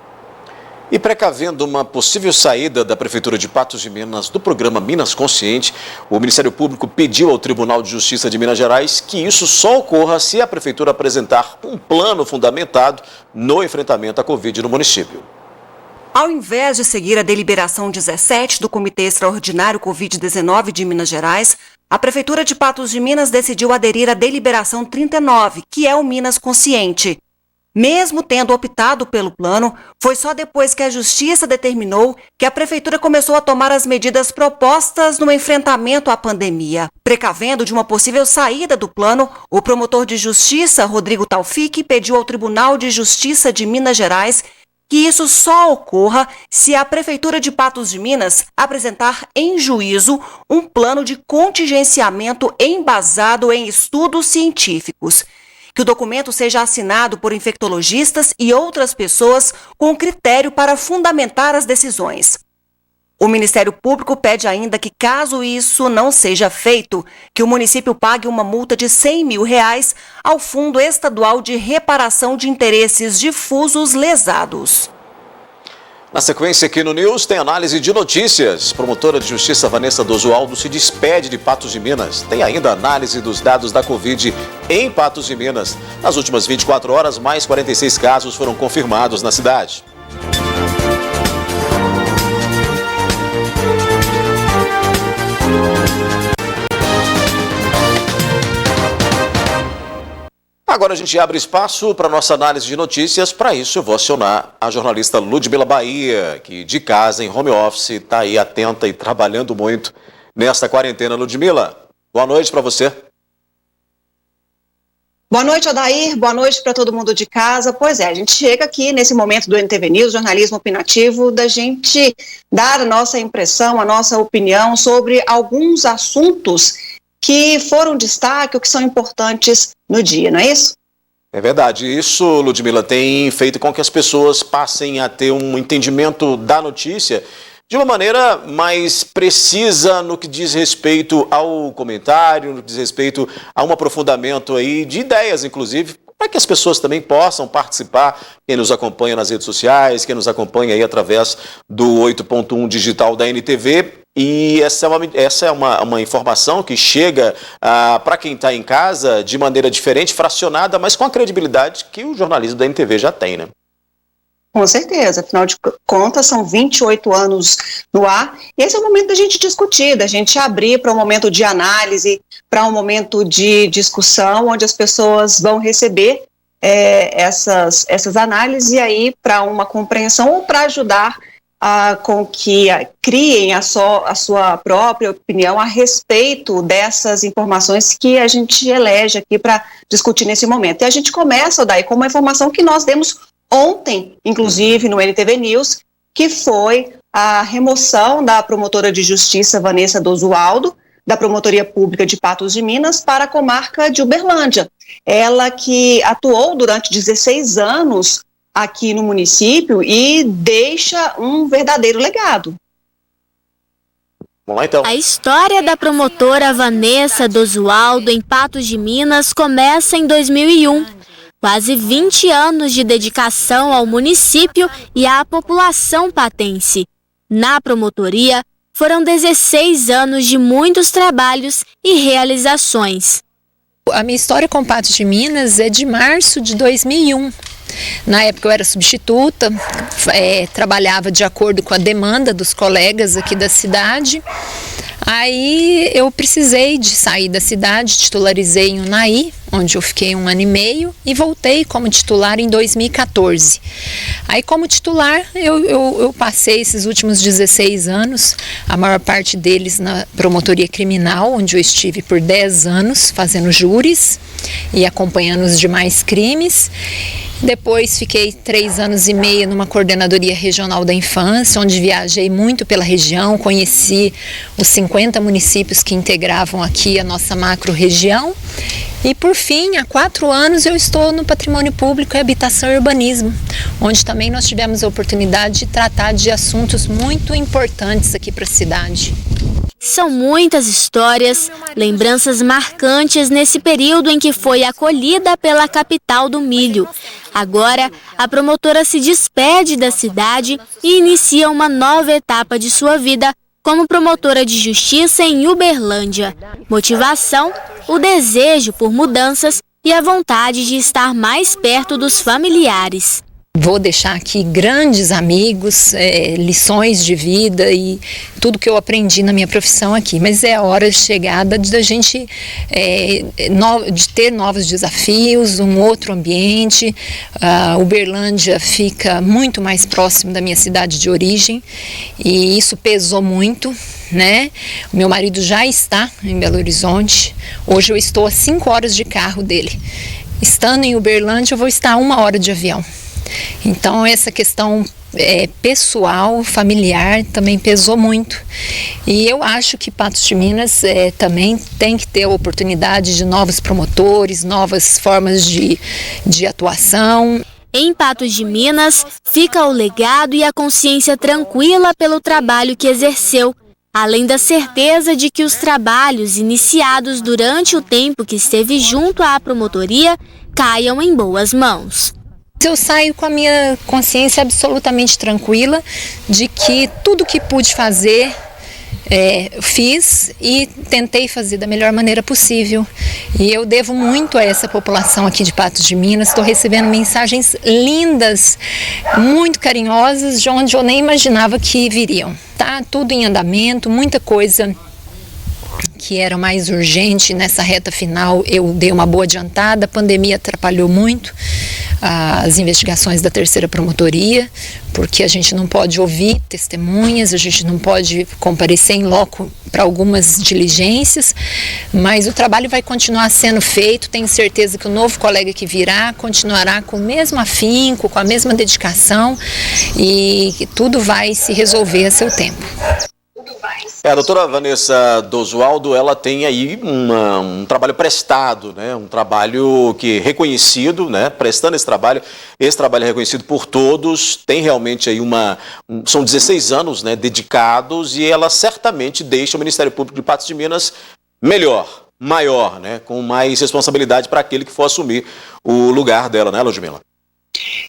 Speaker 1: E precavendo uma possível saída da Prefeitura de Patos de Minas do programa Minas Consciente, o Ministério Público pediu ao Tribunal de Justiça de Minas Gerais que isso só ocorra se a Prefeitura apresentar um plano fundamentado no enfrentamento à Covid no município.
Speaker 2: Ao invés de seguir a deliberação 17 do Comitê Extraordinário Covid-19 de Minas Gerais, a Prefeitura de Patos de Minas decidiu aderir à deliberação 39, que é o Minas Consciente. Mesmo tendo optado pelo plano, foi só depois que a Justiça determinou que a Prefeitura começou a tomar as medidas propostas no enfrentamento à pandemia. Precavendo de uma possível saída do plano, o promotor de Justiça, Rodrigo Taufik, pediu ao Tribunal de Justiça de Minas Gerais que isso só ocorra se a Prefeitura de Patos de Minas apresentar em juízo um plano de contingenciamento embasado em estudos científicos. Que o documento seja assinado por infectologistas e outras pessoas com critério para fundamentar as decisões. O Ministério Público pede ainda que, caso isso não seja feito, que o município pague uma multa de R$100 mil ao Fundo Estadual de Reparação de Interesses Difusos Lesados.
Speaker 1: Na sequência aqui no News tem análise de notícias. Promotora de Justiça Vanessa Dosualdo se despede de Patos de Minas. Tem ainda análise dos dados da Covid em Patos de Minas. Nas últimas 24 horas, mais 46 casos foram confirmados na cidade. Agora a gente abre espaço para a nossa análise de notícias. Para isso eu vou acionar a jornalista Ludmila Bahia, que de casa, em home office, está aí atenta e trabalhando muito nesta quarentena. Ludmila, boa noite para você.
Speaker 5: Boa noite, Adair. Boa noite para todo mundo de casa. Pois é, a gente chega aqui nesse momento do NTV News, jornalismo opinativo, da gente dar a nossa impressão, a nossa opinião sobre alguns assuntos que foram destaque ou que são importantes no dia, não é isso?
Speaker 1: É verdade. Isso, Ludmila, tem feito com que as pessoas passem a ter um entendimento da notícia de uma maneira mais precisa no que diz respeito ao comentário, no que diz respeito a um aprofundamento aí de ideias, inclusive, para que as pessoas também possam participar, quem nos acompanha nas redes sociais, quem nos acompanha aí através do 8.1 digital da NTV. E essa é uma informação que chega para quem está em casa de maneira diferente, fracionada, mas com a credibilidade que o jornalismo da NTV já tem, né?
Speaker 5: Com certeza, afinal de contas são 28 anos no ar e esse é o momento da gente discutir, da gente abrir para um momento de análise, para um momento de discussão, onde as pessoas vão receber essas análises e aí para uma compreensão ou para ajudar com que criem a sua própria opinião a respeito dessas informações que a gente elege aqui para discutir nesse momento. E a gente começa daí com uma informação que nós demos ontem, inclusive no NTV News, que foi a remoção da promotora de justiça Vanessa Dosualdo, da Promotoria Pública de Patos de Minas, para a comarca de Uberlândia. Ela que atuou durante 16 anos aqui no município e deixa um verdadeiro legado.
Speaker 1: Vamos lá, então.
Speaker 15: A história da promotora Vanessa Dosualdo em Patos de Minas começa em 2001. Quase 20 anos de dedicação ao município e à população patense. Na promotoria, foram 16 anos de muitos trabalhos e realizações.
Speaker 6: A minha história com Patos de Minas é de março de 2001. Na época eu era substituta, trabalhava de acordo com a demanda dos colegas aqui da cidade. Aí eu precisei de sair da cidade, titularizei em Unai, onde eu fiquei 1 ano e meio, e voltei como titular em 2014. Aí como titular eu passei esses últimos 16 anos, a maior parte deles na promotoria criminal, onde eu estive por 10 anos fazendo júris e acompanhando os demais crimes. Depois fiquei 3 anos e meio numa coordenadoria regional da infância, onde viajei muito pela região, conheci os 50 municípios que integravam aqui a nossa macro-região. E por fim, há 4 anos eu estou no Patrimônio Público e Habitação e Urbanismo, onde também nós tivemos a oportunidade de tratar de assuntos muito importantes aqui para a cidade.
Speaker 15: São muitas histórias, lembranças marcantes nesse período em que foi acolhida pela capital do milho. Agora, a promotora se despede da cidade e inicia uma nova etapa de sua vida como promotora de justiça em Uberlândia. Motivação, o desejo por mudanças e a vontade de estar mais perto dos familiares.
Speaker 6: Vou deixar aqui grandes amigos, lições de vida e tudo que eu aprendi na minha profissão aqui. Mas é a hora chegada da gente de ter novos desafios, um outro ambiente. Uberlândia fica muito mais próximo da minha cidade de origem e isso pesou muito, né? O meu marido já está em Belo Horizonte. Hoje eu estou a 5 horas de carro dele. Estando em Uberlândia, eu vou estar a 1 hora de avião. Então essa questão pessoal, familiar também pesou muito. E eu acho que Patos de Minas também tem que ter a oportunidade de novos promotores, novas formas de atuação.
Speaker 15: Em Patos de Minas fica o legado e a consciência tranquila pelo trabalho que exerceu, além da certeza de que os trabalhos iniciados durante o tempo que esteve junto à promotoria caiam em boas mãos.
Speaker 6: Eu saio com a minha consciência absolutamente tranquila de que tudo que pude fazer, fiz e tentei fazer da melhor maneira possível. E eu devo muito a essa população aqui de Patos de Minas. Estou recebendo mensagens lindas, muito carinhosas, de onde eu nem imaginava que viriam. Tá tudo em andamento, muita coisa que era mais urgente nessa reta final. Eu dei uma boa adiantada, a pandemia atrapalhou muito as investigações da 3ª Promotoria, porque a gente não pode ouvir testemunhas, a gente não pode comparecer em loco para algumas diligências, mas o trabalho vai continuar sendo feito. Tenho certeza que o novo colega que virá continuará com o mesmo afinco, com a mesma dedicação e tudo vai se resolver a seu tempo.
Speaker 1: A doutora Vanessa Dosualdo, ela tem aí um trabalho prestado, né? Um trabalho que é reconhecido, né? Prestando esse trabalho é reconhecido por todos, tem realmente aí são 16 anos, né, dedicados, e ela certamente deixa o Ministério Público de Patos de Minas melhor, maior, né? Com mais responsabilidade para aquele que for assumir o lugar dela, né, Ludmila?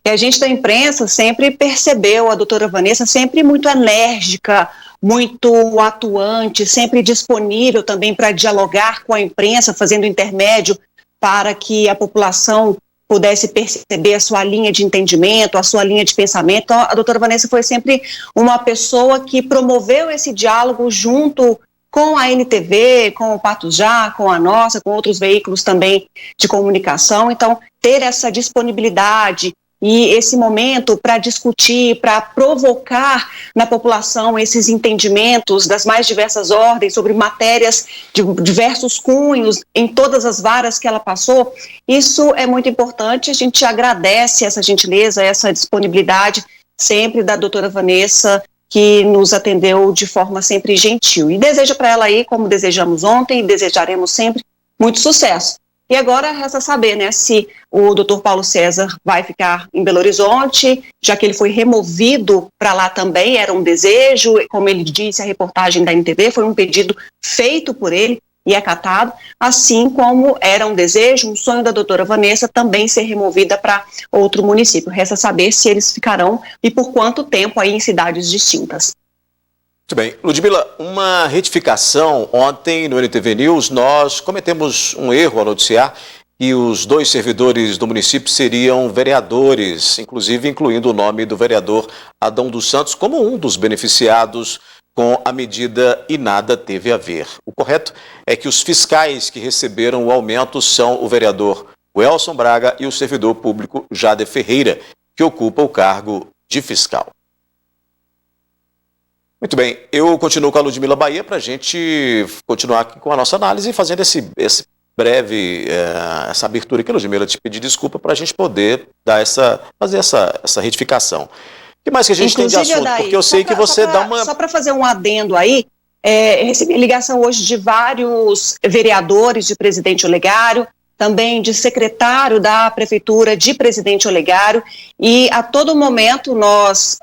Speaker 5: E a gente da imprensa sempre percebeu a doutora Vanessa sempre muito enérgica, muito atuante, sempre disponível também para dialogar com a imprensa, fazendo intermédio para que a população pudesse perceber a sua linha de entendimento, a sua linha de pensamento. Então, a doutora Vanessa foi sempre uma pessoa que promoveu esse diálogo junto com a NTV, com o Patos Já, com a nossa, com outros veículos também de comunicação. Então, ter essa disponibilidade e esse momento para discutir, para provocar na população esses entendimentos das mais diversas ordens sobre matérias de diversos cunhos em todas as varas que ela passou, isso é muito importante. A gente agradece essa gentileza, essa disponibilidade sempre da doutora Vanessa, que nos atendeu de forma sempre gentil. E desejo para ela aí, como desejamos ontem e desejaremos sempre, muito sucesso. E agora resta saber, né, se o doutor Paulo César vai ficar em Belo Horizonte, já que ele foi removido para lá também, era um desejo, como ele disse, a reportagem da NTV, foi um pedido feito por ele e acatado, assim como era um desejo, um sonho da doutora Vanessa também ser removida para outro município. Resta saber se eles ficarão e por quanto tempo aí em cidades distintas.
Speaker 1: Muito bem. Ludmila, uma retificação. Ontem no NTV News nós cometemos um erro ao noticiar que os 2 servidores do município seriam vereadores, inclusive incluindo o nome do vereador Adão dos Santos como um dos beneficiados com a medida e nada teve a ver. O correto é que os fiscais que receberam o aumento são o vereador Welson Braga e o servidor público Jader Ferreira, que ocupa o cargo de fiscal. Muito bem, eu continuo com a Ludmila Bahia para a gente continuar aqui com a nossa análise, fazendo esse breve essa abertura aqui, Ludmila, te pedir desculpa para a gente poder fazer essa retificação. O que mais que a gente tem de assunto?
Speaker 5: Daí,
Speaker 1: porque eu sei que você dá uma...
Speaker 5: Só para fazer um adendo aí, recebi ligação hoje de vários vereadores de Presidente Olegário, também de secretário da Prefeitura de Presidente Olegário, e a todo momento nós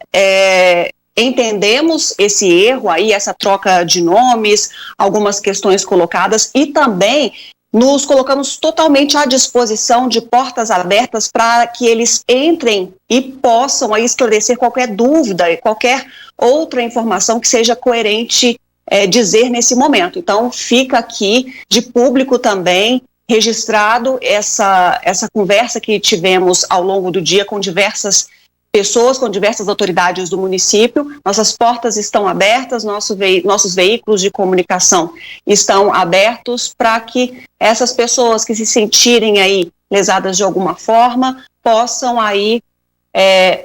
Speaker 5: entendemos esse erro aí, essa troca de nomes, algumas questões colocadas, e também nos colocamos totalmente à disposição, de portas abertas, para que eles entrem e possam aí esclarecer qualquer dúvida e qualquer outra informação que seja coerente dizer nesse momento. Então, fica aqui de público também registrado essa conversa que tivemos ao longo do dia com diversas pessoas, com diversas autoridades do município. Nossas portas estão abertas, nossos veículos de comunicação estão abertos para que essas pessoas que se sentirem aí lesadas de alguma forma possam aí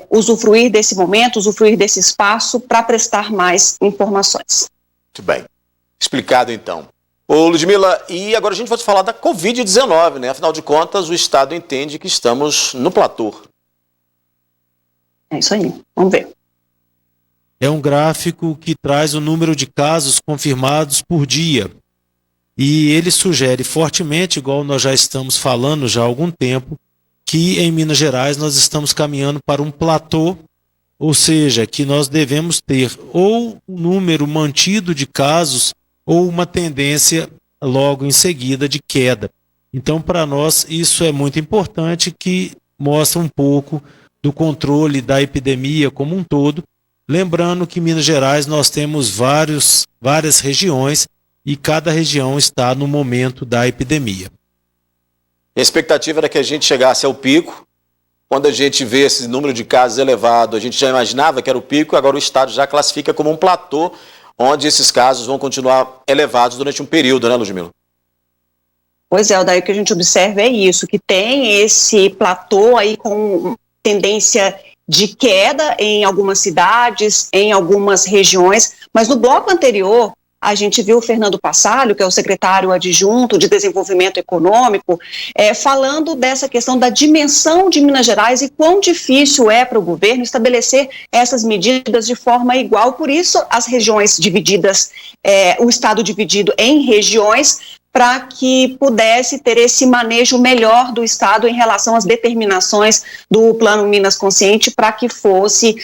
Speaker 5: usufruir desse momento, usufruir desse espaço para prestar mais informações.
Speaker 1: Muito bem. Explicado então. Ô, Ludmila, e agora a gente vai falar da Covid-19, né? Afinal de contas, o Estado entende que estamos no platô.
Speaker 5: É isso aí, vamos ver.
Speaker 7: É um gráfico que traz o número de casos confirmados por dia. E ele sugere fortemente, igual nós já estamos falando já há algum tempo, que em Minas Gerais nós estamos caminhando para um platô, ou seja, que nós devemos ter ou um número mantido de casos ou uma tendência logo em seguida de queda. Então, para nós, isso é muito importante, que mostra um pouco do controle da epidemia como um todo. Lembrando que em Minas Gerais nós temos várias regiões e cada região está no momento da epidemia.
Speaker 1: A expectativa era que a gente chegasse ao pico. Quando a gente vê esse número de casos elevado, a gente já imaginava que era o pico, agora o Estado já classifica como um platô, onde esses casos vão continuar elevados durante um período, né, Ludmila?
Speaker 5: Pois é, daí o que a gente observa é isso, que tem esse platô aí com tendência de queda em algumas cidades, em algumas regiões, mas no bloco anterior a gente viu o Fernando Passalio, que é o secretário adjunto de Desenvolvimento Econômico, falando dessa questão da dimensão de Minas Gerais e quão difícil é para o governo estabelecer essas medidas de forma igual. Por isso, as regiões divididas, o estado dividido em regiões, para que pudesse ter esse manejo melhor do Estado em relação às determinações do Plano Minas Consciente, para que fosse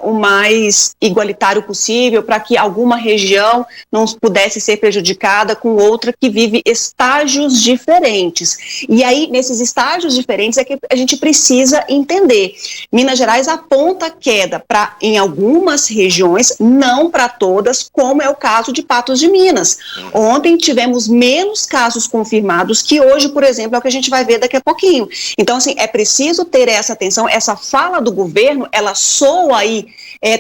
Speaker 5: o mais igualitário possível, para que alguma região não pudesse ser prejudicada com outra que vive estágios diferentes. E aí, nesses estágios diferentes, é que a gente precisa entender. Minas Gerais aponta queda em algumas regiões, não para todas, como é o caso de Patos de Minas. Ontem tivemos menos casos confirmados que hoje, por exemplo, é o que a gente vai ver daqui a pouquinho. Então, assim, é preciso ter essa atenção, essa fala do governo, ela soa aí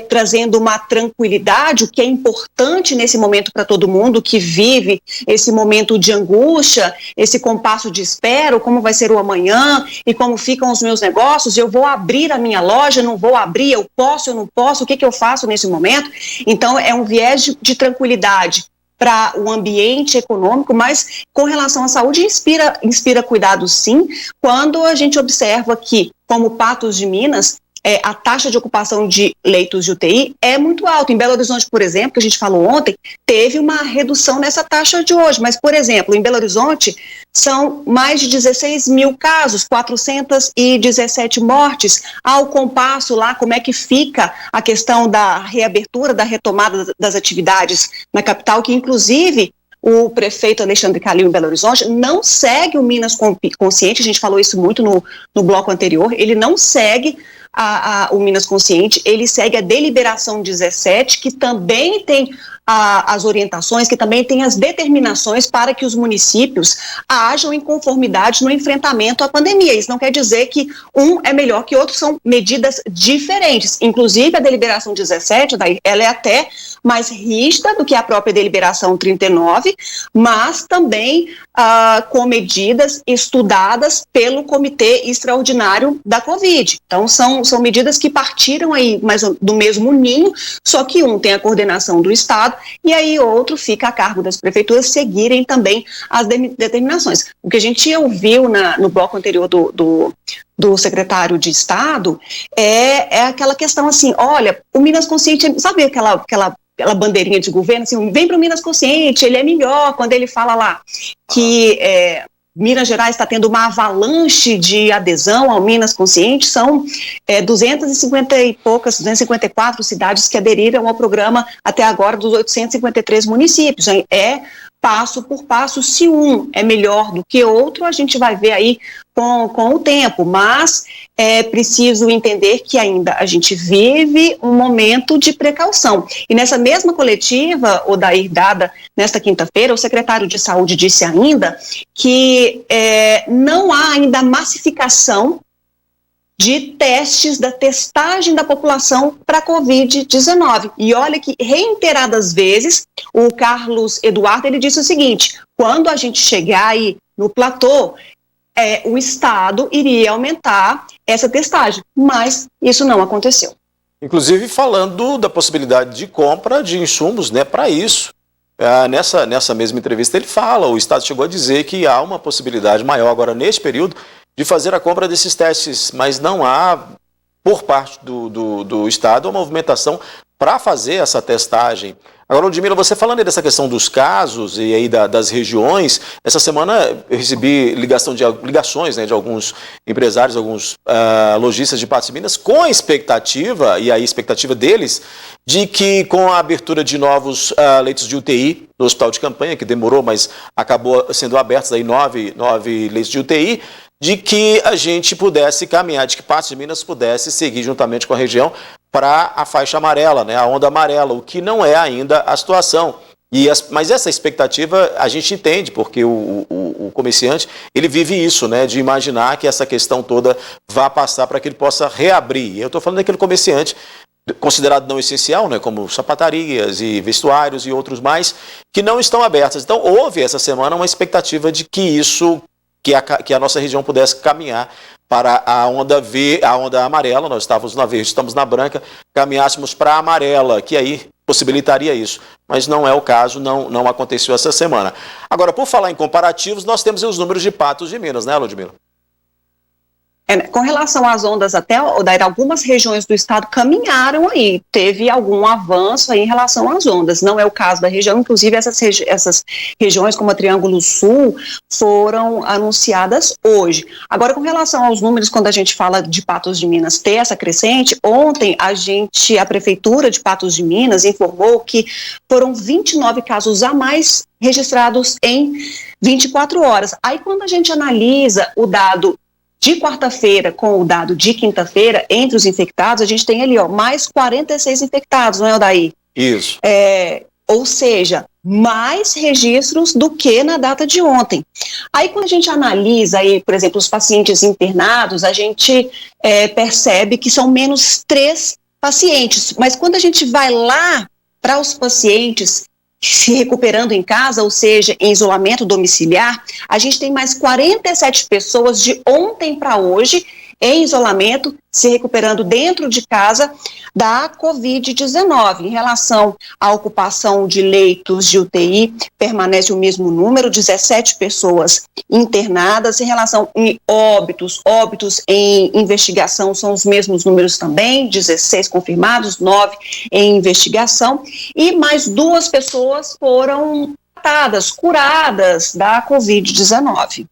Speaker 5: trazendo uma tranquilidade, o que é importante nesse momento para todo mundo que vive esse momento de angústia, esse compasso de espera, como vai ser o amanhã e como ficam os meus negócios, eu vou abrir a minha loja, não vou abrir, eu posso, eu não posso, o que eu faço nesse momento? Então, é um viés de tranquilidade para o ambiente econômico, mas com relação à saúde inspira cuidado sim, quando a gente observa que, como Patos de Minas, a taxa de ocupação de leitos de UTI é muito alta. Em Belo Horizonte, por exemplo, que a gente falou ontem, teve uma redução nessa taxa de hoje, mas, por exemplo, em Belo Horizonte são mais de 16 mil casos, 417 mortes. Ao compasso lá, como é que fica a questão da reabertura, da retomada das atividades na capital, que inclusive o prefeito Alexandre Calil em Belo Horizonte não segue o Minas Consciente, a gente falou isso muito no bloco anterior, ele não segue o Minas Consciente, ele segue a deliberação 17, que também tem as orientações, que também tem as determinações para que os municípios ajam em conformidade no enfrentamento à pandemia. Isso não quer dizer que um é melhor que outro, são medidas diferentes. Inclusive, a deliberação 17, ela é até mais rígida do que a própria deliberação 39, mas também com medidas estudadas pelo Comitê Extraordinário da Covid. Então, são medidas que partiram aí do mesmo ninho, só que um tem a coordenação do Estado e aí outro fica a cargo das prefeituras seguirem também as determinações. O que a gente ouviu no bloco anterior do secretário de Estado é aquela questão assim, olha, o Minas Consciente, sabe aquela bandeirinha de governo, assim, vem para o Minas Consciente, ele é melhor, quando ele fala lá que Minas Gerais está tendo uma avalanche de adesão ao Minas Consciente, são 254 cidades que aderiram ao programa até agora dos 853 municípios. É passo por passo, se um é melhor do que outro, a gente vai ver aí com o tempo, mas é preciso entender que ainda a gente vive um momento de precaução. E nessa mesma coletiva, Odair, dada nesta quinta-feira, o secretário de Saúde disse ainda que não há ainda massificação de testes, da testagem da população para a Covid-19. E olha que reiteradas vezes o Carlos Eduardo ele disse o seguinte: quando a gente chegar aí no platô, o Estado iria aumentar essa testagem, mas isso não aconteceu.
Speaker 1: Inclusive falando da possibilidade de compra de insumos, né, para isso. Nessa mesma entrevista ele fala, o Estado chegou a dizer que há uma possibilidade maior agora neste período de fazer a compra desses testes, mas não há, por parte do Estado, uma movimentação para fazer essa testagem. Agora, Ludmila, você falando aí dessa questão dos casos e aí das regiões, essa semana eu recebi ligações, né, de alguns empresários, alguns lojistas de Patos de Minas, com a expectativa, e a expectativa deles, de que com a abertura de novos leitos de UTI no hospital de campanha, que demorou, mas acabou sendo abertos aí 9 leitos de UTI, de que a gente pudesse caminhar, de que Patos de Minas pudesse seguir juntamente com a região para a faixa amarela, né, a onda amarela, o que não é ainda a situação. Mas essa expectativa a gente entende, porque o comerciante, ele vive isso, né, de imaginar que essa questão toda vá passar para que ele possa reabrir. E eu estou falando daquele comerciante considerado não essencial, né, como sapatarias e vestuários e outros mais, que não estão abertas. Então houve essa semana uma expectativa de que que a nossa região pudesse caminhar para a onda amarela. Nós estávamos na verde, estamos na branca, caminhássemos para a amarela, que aí possibilitaria isso. Mas não é o caso, não aconteceu essa semana. Agora, por falar em comparativos, nós temos os números de Patos de Minas, né, Ludmila?
Speaker 5: Com relação às ondas, até algumas regiões do estado caminharam aí, teve algum avanço aí em relação às ondas. Não é o caso da região, inclusive essas regiões como a Triângulo Sul foram anunciadas hoje. Agora, com relação aos números, quando a gente fala de Patos de Minas ter essa crescente, ontem a Prefeitura de Patos de Minas informou que foram 29 casos a mais registrados em 24 horas. Aí quando a gente analisa o dado de quarta-feira com o dado de quinta-feira, entre os infectados, a gente tem ali, mais 46 infectados, não é, Odair?
Speaker 1: Isso.
Speaker 5: Ou seja, mais registros do que na data de ontem. Aí, quando a gente analisa, aí, por exemplo, os pacientes internados, a gente percebe que são menos 3 pacientes. Mas quando a gente vai lá para os pacientes se recuperando em casa, ou seja, em isolamento domiciliar, a gente tem mais 47 pessoas de ontem para hoje em isolamento, se recuperando dentro de casa da Covid-19. Em relação à ocupação de leitos de UTI, permanece o mesmo número, 17 pessoas internadas. Em relação a óbitos em investigação são os mesmos números também, 16 confirmados, 9 em investigação, e mais 2 pessoas foram tratadas, curadas da Covid-19.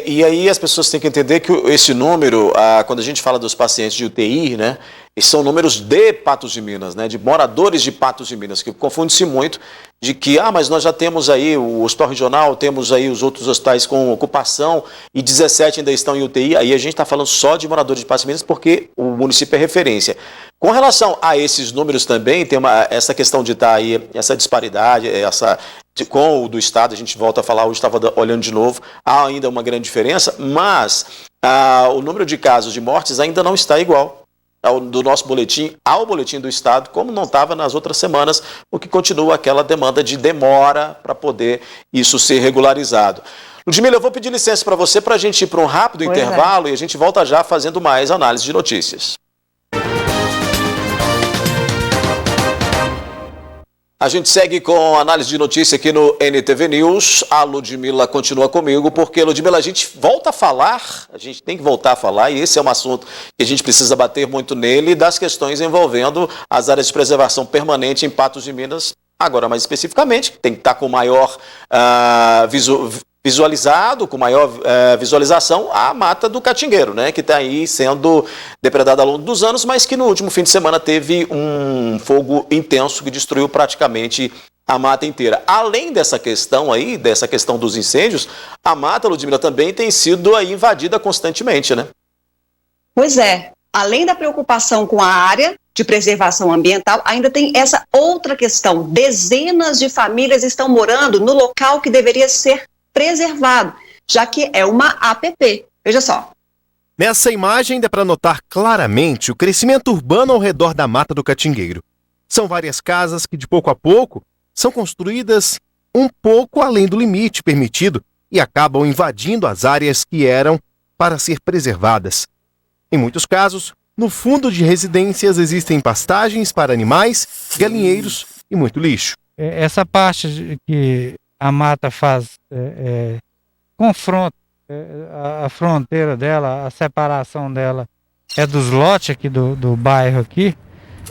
Speaker 1: E aí as pessoas têm que entender que esse número, quando a gente fala dos pacientes de UTI, né, são números de Patos de Minas, né, de moradores de Patos de Minas, que confunde-se muito de que, mas nós já temos aí o hospital regional, temos aí os outros hospitais com ocupação e 17 ainda estão em UTI, aí a gente está falando só de moradores de Patos de Minas porque o município é referência. Com relação a esses números também, tem essa questão de estar aí, essa disparidade, com o do Estado, a gente volta a falar, hoje estava olhando de novo, há ainda uma grande diferença, mas o número de casos de mortes ainda não está igual. do nosso boletim ao boletim do Estado, como não estava nas outras semanas, o que continua aquela demanda de demora para poder isso ser regularizado. Ludmila, eu vou pedir licença para você para a gente ir para um rápido intervalo e a gente volta já fazendo mais análise de notícias. A gente segue com análise de notícia aqui no NTV News. A Ludmila continua comigo, porque, Ludmila, a gente volta a falar, a gente tem que voltar a falar, e esse é um assunto que a gente precisa bater muito nele, das questões envolvendo as áreas de preservação permanente em Patos de Minas. Agora, mais especificamente, tem que estar com maior visualizado, com maior visualização, a Mata do Catingueiro, né, que está aí sendo depredada ao longo dos anos, mas que no último fim de semana teve um fogo intenso que destruiu praticamente a mata inteira. Além dessa questão aí, dessa questão dos incêndios, a mata, Ludmila, também tem sido aí invadida constantemente, né?
Speaker 5: Pois é. Além da preocupação com a área de preservação ambiental, ainda tem essa outra questão. Dezenas de famílias estão morando no local que deveria ser preservado, já que é uma APP. Veja só.
Speaker 8: Nessa imagem dá para notar claramente o crescimento urbano ao redor da Mata do Catingueiro. São várias casas que, de pouco a pouco, são construídas um pouco além do limite permitido e acabam invadindo as áreas que eram para ser preservadas. Em muitos casos, no fundo de residências existem pastagens para animais, galinheiros e muito lixo.
Speaker 11: Essa parte que a mata faz confronto, a fronteira dela, a separação dela é dos lotes aqui do bairro aqui.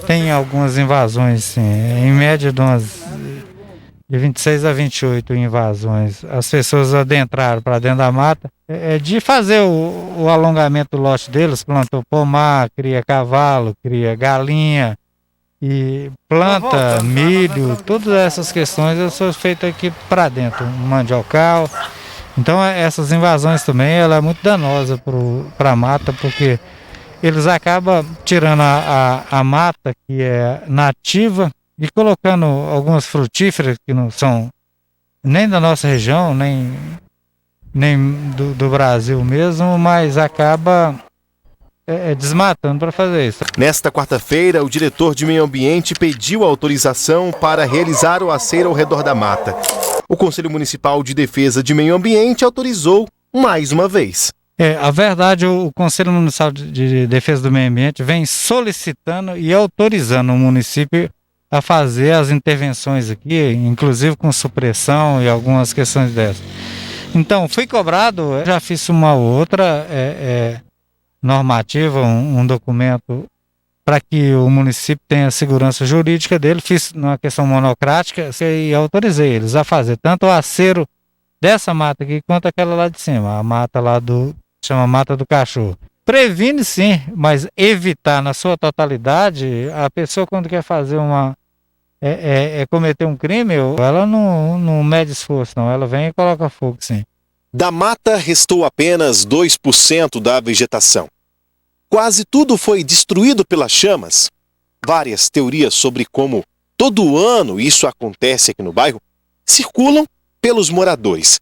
Speaker 11: Tem algumas invasões, sim, em média de 26 a 28 invasões. As pessoas adentraram para dentro da mata. De fazer o alongamento do lote deles, plantou pomar, cria cavalo, cria galinha, e planta, milho, todas essas questões são feitas aqui para dentro, mandiocal. Então essas invasões também ela é muito danosa para a mata, porque eles acabam tirando a mata que é nativa e colocando algumas frutíferas que não são nem da nossa região, nem do Brasil mesmo, mas acaba desmatando para fazer isso.
Speaker 8: Nesta quarta-feira, o diretor de Meio Ambiente pediu autorização para realizar o aceiro ao redor da mata. O Conselho Municipal de Defesa de Meio Ambiente autorizou mais uma vez.
Speaker 11: A verdade, o Conselho Municipal de Defesa do Meio Ambiente vem solicitando e autorizando o município a fazer as intervenções aqui, inclusive com supressão e algumas questões dessas. Então, fui cobrado, já fiz uma outra normativa, um documento para que o município tenha a segurança jurídica dele, fiz numa questão monocrática e autorizei eles a fazer tanto o aceiro dessa mata aqui quanto aquela lá de cima, a mata lá chama Mata do Cachorro. Previne sim, mas evitar na sua totalidade, a pessoa quando quer fazer cometer um crime, ela não mede esforço não, ela vem e coloca fogo sim.
Speaker 8: Da mata restou apenas 2% da vegetação. Quase tudo foi destruído pelas chamas. Várias teorias sobre como todo ano isso acontece aqui no bairro circulam pelos moradores.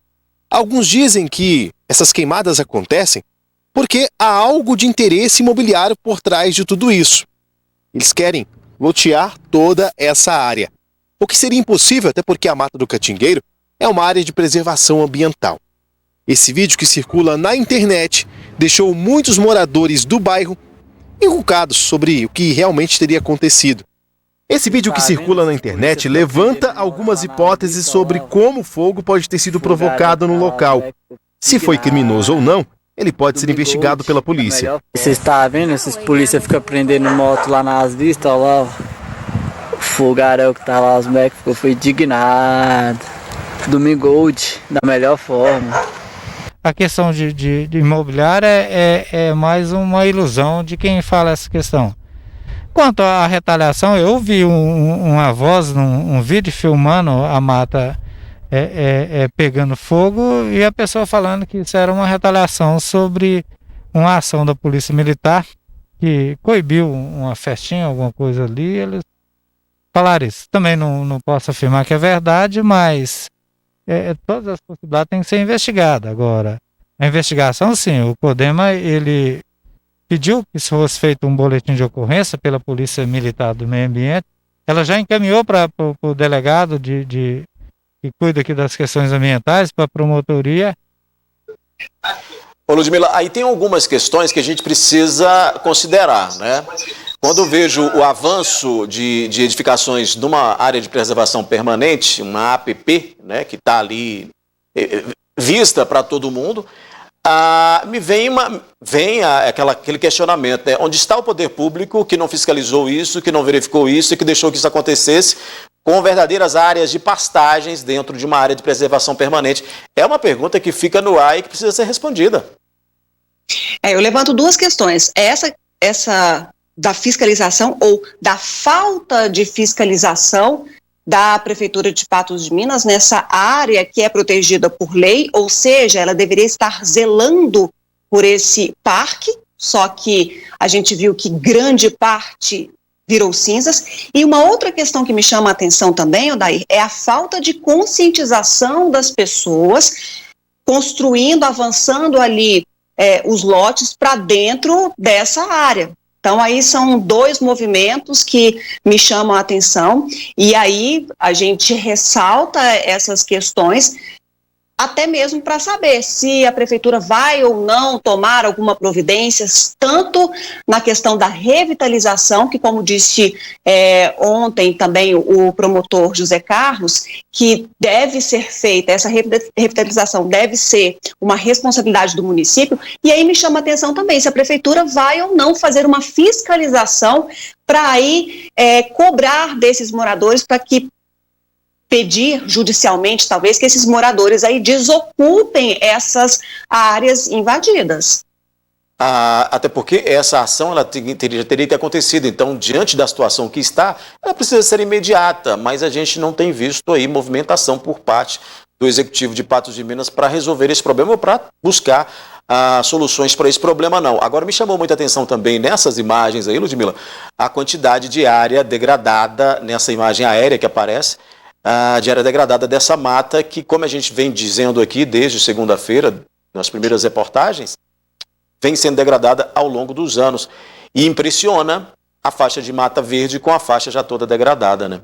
Speaker 8: Alguns dizem que essas queimadas acontecem porque há algo de interesse imobiliário por trás de tudo isso. Eles querem lotear toda essa área, o que seria impossível até porque a Mata do Catingueiro é uma área de preservação ambiental. Esse vídeo que circula na internet deixou muitos moradores do bairro encucados sobre o que realmente teria acontecido. Esse vídeo que circula na internet levanta algumas hipóteses sobre como o fogo pode ter sido provocado no local. Se foi criminoso ou não, ele pode ser investigado pela polícia.
Speaker 12: Você está vendo? Esses polícia ficam prendendo moto lá nas vistas, ó lá. O fogaréu que tá lá, os moleques ficou indignado. Domingold, da melhor forma.
Speaker 11: A questão de imobiliária é mais uma ilusão de quem fala essa questão. Quanto à retaliação, eu vi uma voz num vídeo filmando a mata pegando fogo e a pessoa falando que isso era uma retaliação sobre uma ação da Polícia Militar que coibiu uma festinha, alguma coisa ali. Eles falaram isso. Também não posso afirmar que é verdade, mas todas as possibilidades têm que ser investigadas. Agora, a investigação, sim, o CODEMA, ele pediu que fosse feito um boletim de ocorrência pela Polícia Militar do Meio Ambiente. Ela já encaminhou para o delegado que cuida aqui das questões ambientais, para a promotoria.
Speaker 1: Ô Ludmila, aí tem algumas questões que a gente precisa considerar, né? Quando eu vejo o avanço de edificações numa área de preservação permanente, uma APP, né, que está ali vista para todo mundo, me vem aquele questionamento, né? Onde está o poder público que não fiscalizou isso, que não verificou isso e que deixou que isso acontecesse com verdadeiras áreas de pastagens dentro de uma área de preservação permanente? É uma pergunta que fica no ar e que precisa ser respondida.
Speaker 5: Eu levanto duas questões. Essa da fiscalização ou da falta de fiscalização da Prefeitura de Patos de Minas nessa área que é protegida por lei, ou seja, ela deveria estar zelando por esse parque, só que a gente viu que grande parte virou cinzas. E uma outra questão que me chama a atenção também, Odair, é a falta de conscientização das pessoas construindo, avançando ali os lotes para dentro dessa área. Então, aí são dois movimentos que me chamam a atenção, e aí a gente ressalta essas questões, até mesmo para saber se a Prefeitura vai ou não tomar alguma providência, tanto na questão da revitalização, que, como disse ontem também o promotor José Carlos, que deve ser feita, essa revitalização deve ser uma responsabilidade do município, e aí me chama a atenção também se a Prefeitura vai ou não fazer uma fiscalização para aí cobrar desses moradores para que pedir judicialmente, talvez, que esses moradores aí desocupem essas áreas invadidas.
Speaker 1: Até porque essa ação ela teria que acontecido. Então, diante da situação que está, ela precisa ser imediata, mas a gente não tem visto aí movimentação por parte do Executivo de Patos de Minas para resolver esse problema ou para buscar soluções para esse problema, não. Agora, me chamou muita atenção também nessas imagens aí, Ludmila, a quantidade de área degradada nessa imagem aérea que aparece, de área degradada dessa mata que, como a gente vem dizendo aqui desde segunda-feira, nas primeiras reportagens, vem sendo degradada ao longo dos anos. E impressiona a faixa de mata verde com a faixa já toda degradada, né?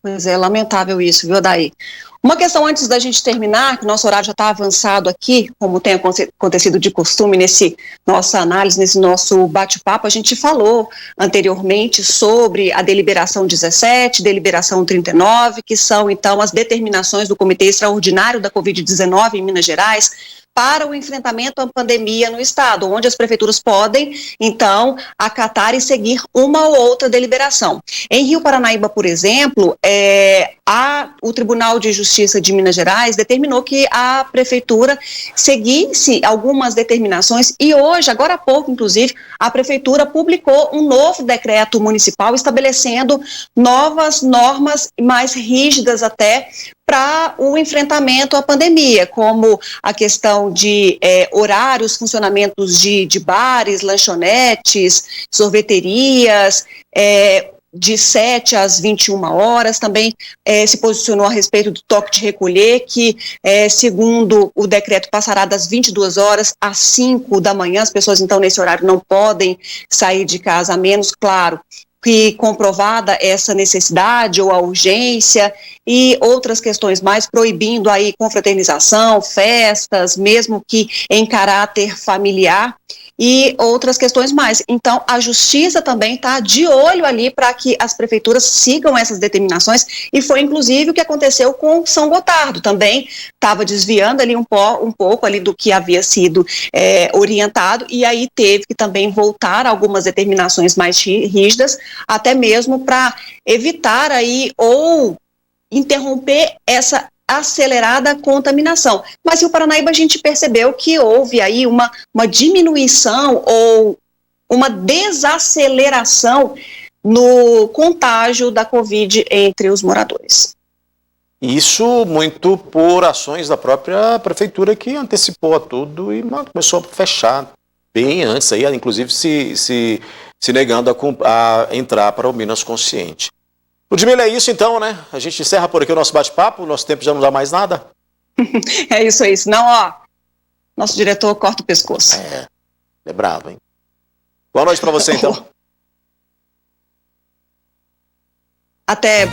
Speaker 5: Pois é, lamentável isso, viu, Daí? Uma questão antes da gente terminar, que nosso horário já está avançado aqui, como tem acontecido de costume nesse nossa análise, nesse nosso bate-papo, a gente falou anteriormente sobre a deliberação 17, deliberação 39, que são, então, as determinações do Comitê Extraordinário da Covid-19 em Minas Gerais, para o enfrentamento à pandemia no estado, onde as prefeituras podem, então, acatar e seguir uma ou outra deliberação. Em Rio Paranaíba, por exemplo, o Tribunal de Justiça de Minas Gerais determinou que a prefeitura seguisse algumas determinações e hoje, agora há pouco, inclusive, a prefeitura publicou um novo decreto municipal estabelecendo novas normas mais rígidas até para o enfrentamento à pandemia, como a questão de horários, funcionamentos de bares, lanchonetes, sorveterias, de 7 às 21 horas, também se posicionou a respeito do toque de recolher, que segundo o decreto passará das 22 horas às 5 da manhã, as pessoas então nesse horário não podem sair de casa, a menos, claro, que comprovada essa necessidade ou a urgência, e outras questões mais, proibindo aí confraternização, festas, mesmo que em caráter familiar, e outras questões mais. Então, a Justiça também está de olho ali para que as prefeituras sigam essas determinações, e foi inclusive o que aconteceu com São Gotardo, também estava desviando ali um pouco ali do que havia sido orientado, e aí teve que também voltar a algumas determinações mais rígidas, até mesmo para evitar aí ou interromper essa acelerada contaminação. Mas em Paranaíba a gente percebeu que houve aí uma diminuição ou uma desaceleração no contágio da Covid entre os moradores.
Speaker 1: Isso muito por ações da própria prefeitura, que antecipou a tudo e começou a fechar bem antes, aí, inclusive se negando a entrar para o Minas Consciente. Ludmila, é isso então, né? A gente encerra por aqui o nosso bate-papo, o nosso tempo já não dá mais nada.
Speaker 5: É isso. Não, nosso diretor corta o pescoço.
Speaker 1: É bravo, hein? Boa noite para você, então.
Speaker 5: Até.